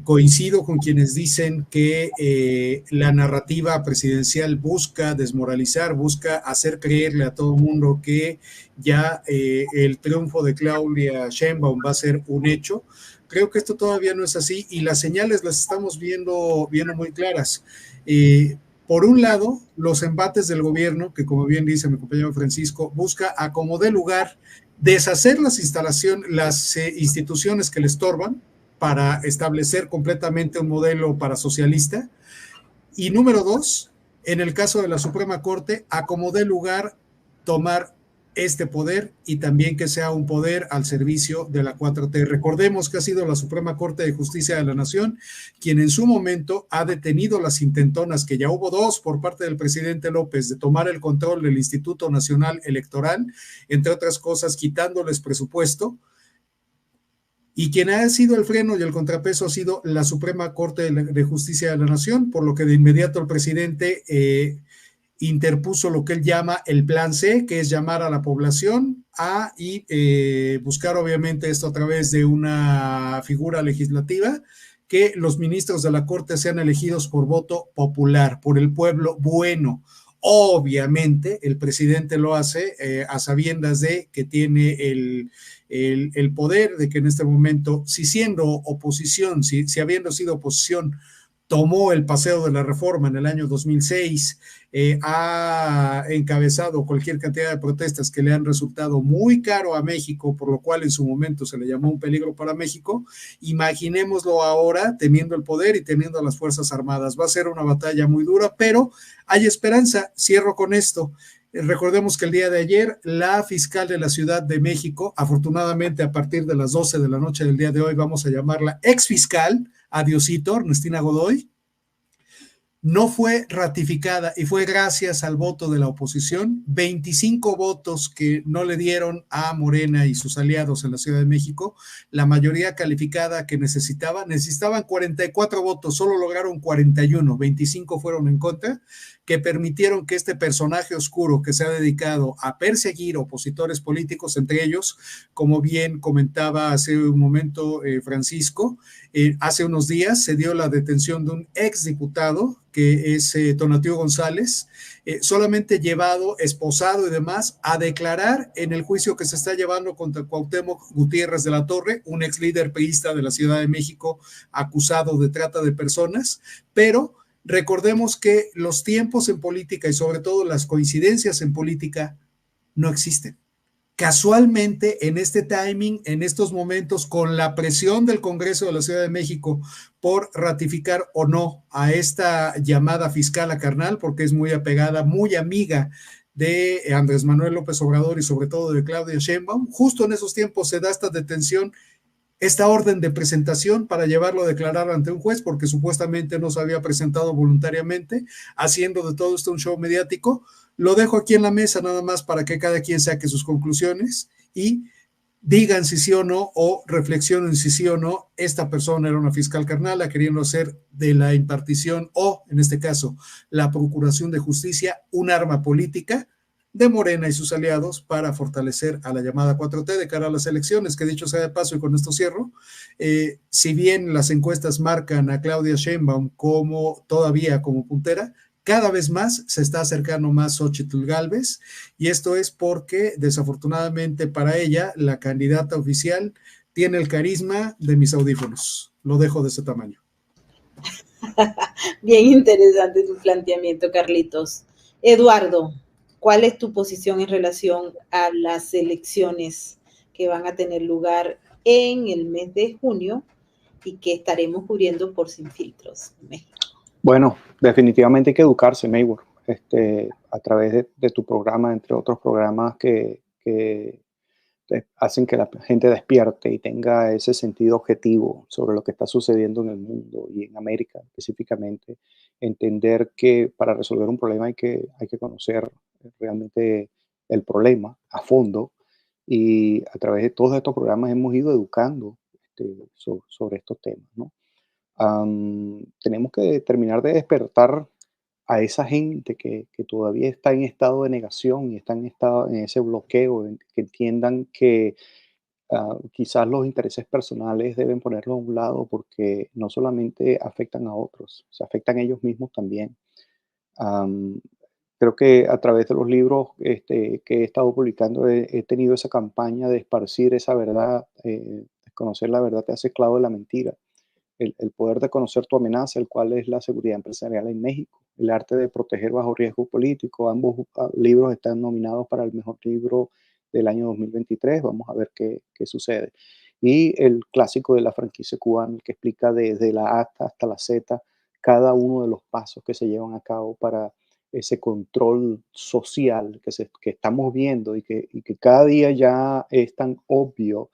Coincido con quienes dicen que la narrativa presidencial busca desmoralizar, busca hacer creerle a todo el mundo que ya el triunfo de Claudia Sheinbaum va a ser un hecho. Creo que esto todavía no es así y las señales las estamos viendo muy claras. Por un lado, los embates del gobierno, que como bien dice mi compañero Francisco, busca a como dé lugar deshacer las instituciones que le estorban para establecer completamente un modelo parasocialista. Y número 2, en el caso de la Suprema Corte, a como dé lugar tomar este poder y también que sea un poder al servicio de la 4T. Recordemos que ha sido la Suprema Corte de Justicia de la Nación quien en su momento ha detenido las intentonas, que ya hubo 2 por parte del presidente López, de tomar el control del Instituto Nacional Electoral, entre otras cosas quitándoles presupuesto. Y quien ha sido el freno y el contrapeso ha sido la Suprema Corte de Justicia de la Nación, por lo que de inmediato el presidente interpuso lo que él llama el plan C, que es llamar a la población y buscar obviamente esto a través de una figura legislativa, que los ministros de la Corte sean elegidos por voto popular, por el pueblo bueno. Obviamente el presidente lo hace a sabiendas de que tiene el poder, de que en este momento, si siendo oposición, si habiendo sido oposición, tomó el paseo de la reforma en el año 2006, ha encabezado cualquier cantidad de protestas que le han resultado muy caro a México, por lo cual en su momento se le llamó un peligro para México. Imaginémoslo ahora teniendo el poder y teniendo a las Fuerzas Armadas. Va a ser una batalla muy dura, pero hay esperanza. Cierro con esto. Recordemos que el día de ayer la fiscal de la Ciudad de México, afortunadamente a partir de las 12 de la noche del día de hoy vamos a llamarla exfiscal, adiosito, Ernestina Godoy, no fue ratificada y fue gracias al voto de la oposición, 25 votos que no le dieron a Morena y sus aliados en la Ciudad de México, la mayoría calificada que necesitaban 44 votos, solo lograron 41, 25 fueron en contra, que permitieron que este personaje oscuro que se ha dedicado a perseguir opositores políticos, entre ellos, como bien comentaba hace un momento Francisco, hace unos días se dio la detención de un exdiputado que es Tonatiuh González, solamente llevado, esposado y demás, a declarar en el juicio que se está llevando contra Cuauhtémoc Gutiérrez de la Torre, un ex líder priista de la Ciudad de México, acusado de trata de personas, pero recordemos que los tiempos en política y sobre todo las coincidencias en política no existen. Casualmente, en este timing, en estos momentos, con la presión del Congreso de la Ciudad de México por ratificar o no a esta llamada fiscala carnal, porque es muy apegada, muy amiga de Andrés Manuel López Obrador y sobre todo de Claudia Sheinbaum, justo en esos tiempos se da esta detención, esta orden de presentación para llevarlo a declarar ante un juez, porque supuestamente no se había presentado voluntariamente, haciendo de todo esto un show mediático. Lo dejo aquí en la mesa nada más para que cada quien saque sus conclusiones y digan si sí o no, o reflexionen si sí o no, esta persona era una fiscal carnal, queriendo hacer de la impartición o, en este caso, la procuración de justicia, un arma política de Morena y sus aliados para fortalecer a la llamada 4T de cara a las elecciones, que dicho sea de paso, y con esto cierro, si bien las encuestas marcan a Claudia Sheinbaum todavía como puntera, cada vez más se está acercando más Xóchitl Gálvez, y esto es porque desafortunadamente para ella, la candidata oficial tiene el carisma de mis audífonos. Lo dejo de ese tamaño. Bien interesante tu planteamiento, Carlitos. Eduardo, ¿cuál es tu posición en relación a las elecciones que van a tener lugar en el mes de junio y que estaremos cubriendo por Sin Filtros en México? Bueno, definitivamente hay que educarse, Maybor, a través de tu programa, entre otros programas que hacen que la gente despierte y tenga ese sentido objetivo sobre lo que está sucediendo en el mundo y en América específicamente. Entender que para resolver un problema hay que conocer realmente el problema a fondo, y a través de todos estos programas hemos ido educando sobre estos temas, ¿no? Tenemos que terminar de despertar a esa gente que todavía está en estado de negación y está en ese bloqueo, que entiendan que quizás los intereses personales deben ponerlos a un lado, porque no solamente afectan a otros, se afectan a ellos mismos también. Am, Creo que a través de los libros que he estado publicando he tenido esa campaña de esparcir esa verdad. Conocer la verdad te hace esclavo de la mentira. El poder de conocer tu amenaza, el cual es la seguridad empresarial en México, el arte de proteger bajo riesgo político. Ambos libros están nominados para el mejor libro del año 2023. Vamos a ver qué sucede. y el clásico de la franquicia cubana, que explica desde la A hasta la Z cada uno de los pasos que se llevan a cabo para ese control social que estamos viendo y que cada día ya es tan obvio,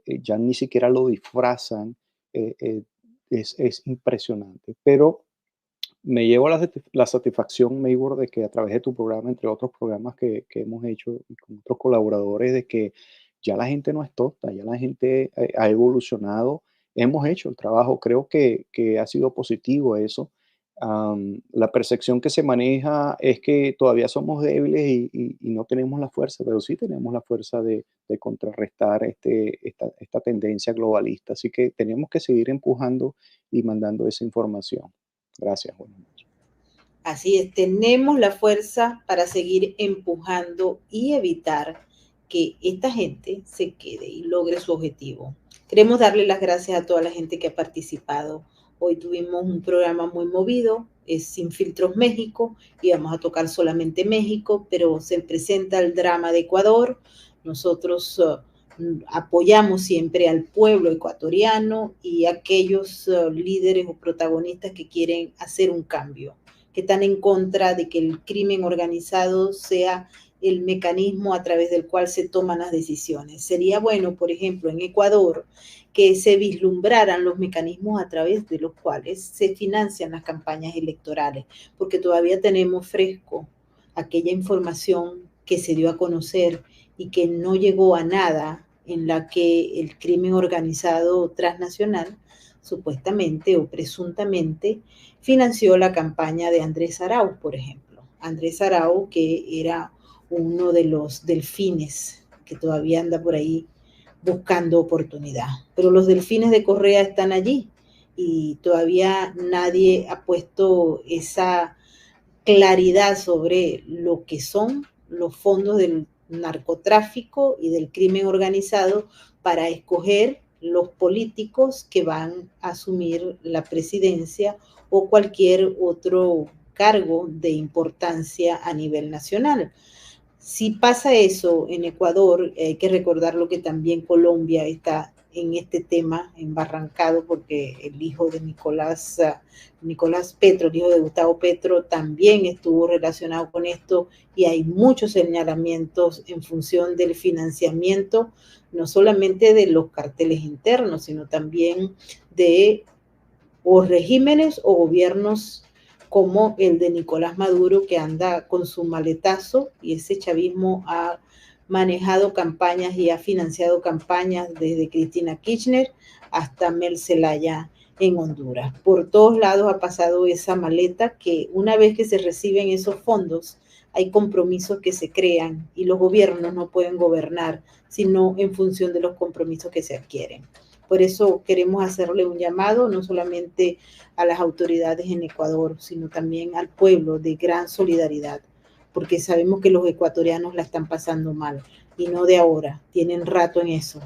ya ni siquiera lo disfrazan, es impresionante. Pero me llevo la satisfacción, Maybor, de que a través de tu programa, entre otros programas que hemos hecho con otros colaboradores, de que ya la gente no es tonta, ya la gente ha evolucionado, hemos hecho el trabajo, creo que ha sido positivo eso. La percepción que se maneja es que todavía somos débiles y no tenemos la fuerza, pero sí tenemos la fuerza de contrarrestar esta tendencia globalista. Así que tenemos que seguir empujando y mandando esa información. Gracias, buenas noches. Así es, tenemos la fuerza para seguir empujando y evitar que esta gente se quede y logre su objetivo. Queremos darle las gracias a toda la gente que ha participado. Hoy tuvimos un programa muy movido, es Sin Filtros México, y vamos a tocar solamente México, pero se presenta el drama de Ecuador. Nosotros apoyamos siempre al pueblo ecuatoriano y a aquellos líderes o protagonistas que quieren hacer un cambio, que están en contra de que el crimen organizado sea el mecanismo a través del cual se toman las decisiones. Sería bueno, por ejemplo, en Ecuador, que se vislumbraran los mecanismos a través de los cuales se financian las campañas electorales, porque todavía tenemos fresco aquella información que se dio a conocer y que no llegó a nada, en la que el crimen organizado transnacional supuestamente o presuntamente financió la campaña de Andrés Arauz, por ejemplo. Andrés Arauz, que era uno de los delfines que todavía anda por ahí buscando oportunidad. Pero los delfines de Correa están allí y todavía nadie ha puesto esa claridad sobre lo que son los fondos del narcotráfico y del crimen organizado para escoger los políticos que van a asumir la presidencia o cualquier otro cargo de importancia a nivel nacional. Si pasa eso en Ecuador, hay que recordar lo que también Colombia está en este tema embarrancado, porque el hijo de Nicolás Petro, el hijo de Gustavo Petro, también estuvo relacionado con esto y hay muchos señalamientos en función del financiamiento, no solamente de los carteles internos, sino también de o regímenes o gobiernos como el de Nicolás Maduro, que anda con su maletazo, y ese chavismo ha manejado campañas y ha financiado campañas desde Cristina Kirchner hasta Mel Zelaya en Honduras. Por todos lados ha pasado esa maleta que una vez que se reciben esos fondos, hay compromisos que se crean y los gobiernos no pueden gobernar sino en función de los compromisos que se adquieren. Por eso queremos hacerle un llamado no solamente a las autoridades en Ecuador, sino también al pueblo de gran solidaridad, porque sabemos que los ecuatorianos la están pasando mal y no de ahora, tienen rato en eso.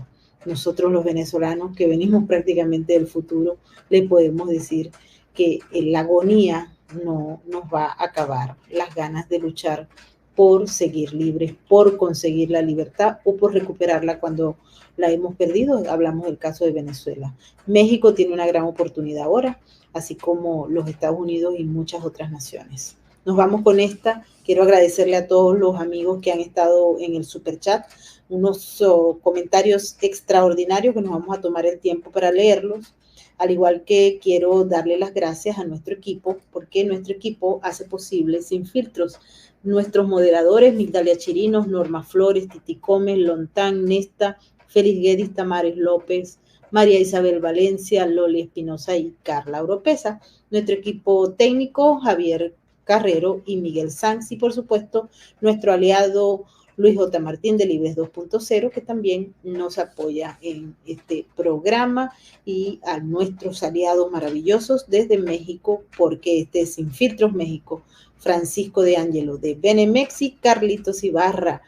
Nosotros los venezolanos que venimos prácticamente del futuro, le podemos decir que la agonía no nos va a acabar, las ganas de luchar por seguir libres, por conseguir la libertad o por recuperarla cuando la hemos perdido. Hablamos del caso de Venezuela. México tiene una gran oportunidad ahora, así como los Estados Unidos y muchas otras naciones. Nos vamos con esta. Quiero agradecerle a todos los amigos que han estado en el superchat, unos comentarios extraordinarios que nos vamos a tomar el tiempo para leerlos. Al igual que quiero darle las gracias a nuestro equipo, porque nuestro equipo hace posible Sin Filtros. Nuestros moderadores, Migdalia Chirinos, Norma Flores, Titi Gómez, Lontán, Nesta, Félix Guedes, Tamares López, María Isabel Valencia, Loli Espinosa y Carla Oropesa. Nuestro equipo técnico, Javier Carrero y Miguel Sanz, y por supuesto nuestro aliado Luis J. Martín de Libres 2.0, que también nos apoya en este programa, y a nuestros aliados maravillosos desde México, porque este es Sin Filtros México, Francisco de Ángelo de Benemex y Carlitos Ibarra,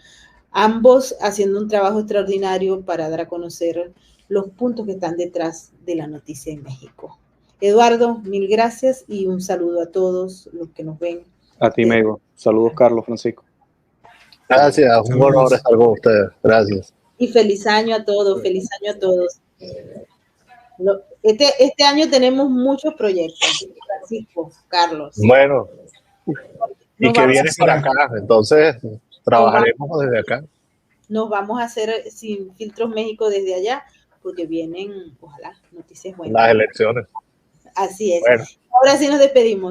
ambos haciendo un trabajo extraordinario para dar a conocer los puntos que están detrás de la noticia en México. Eduardo, mil gracias y un saludo a todos los que nos ven. A ti, Mego. Saludos, Carlos, Francisco. Gracias, un honor estar con ustedes. Gracias. Y feliz año a todos, feliz año a todos. Este año tenemos muchos proyectos, Francisco, Carlos. Bueno, y Nos que vamos viene a para hacer- acá, entonces trabajaremos desde acá. Nos vamos a hacer Sin Filtros México desde allá, porque vienen, ojalá, noticias buenas. Las elecciones. Así es. Bueno. Ahora sí nos despedimos.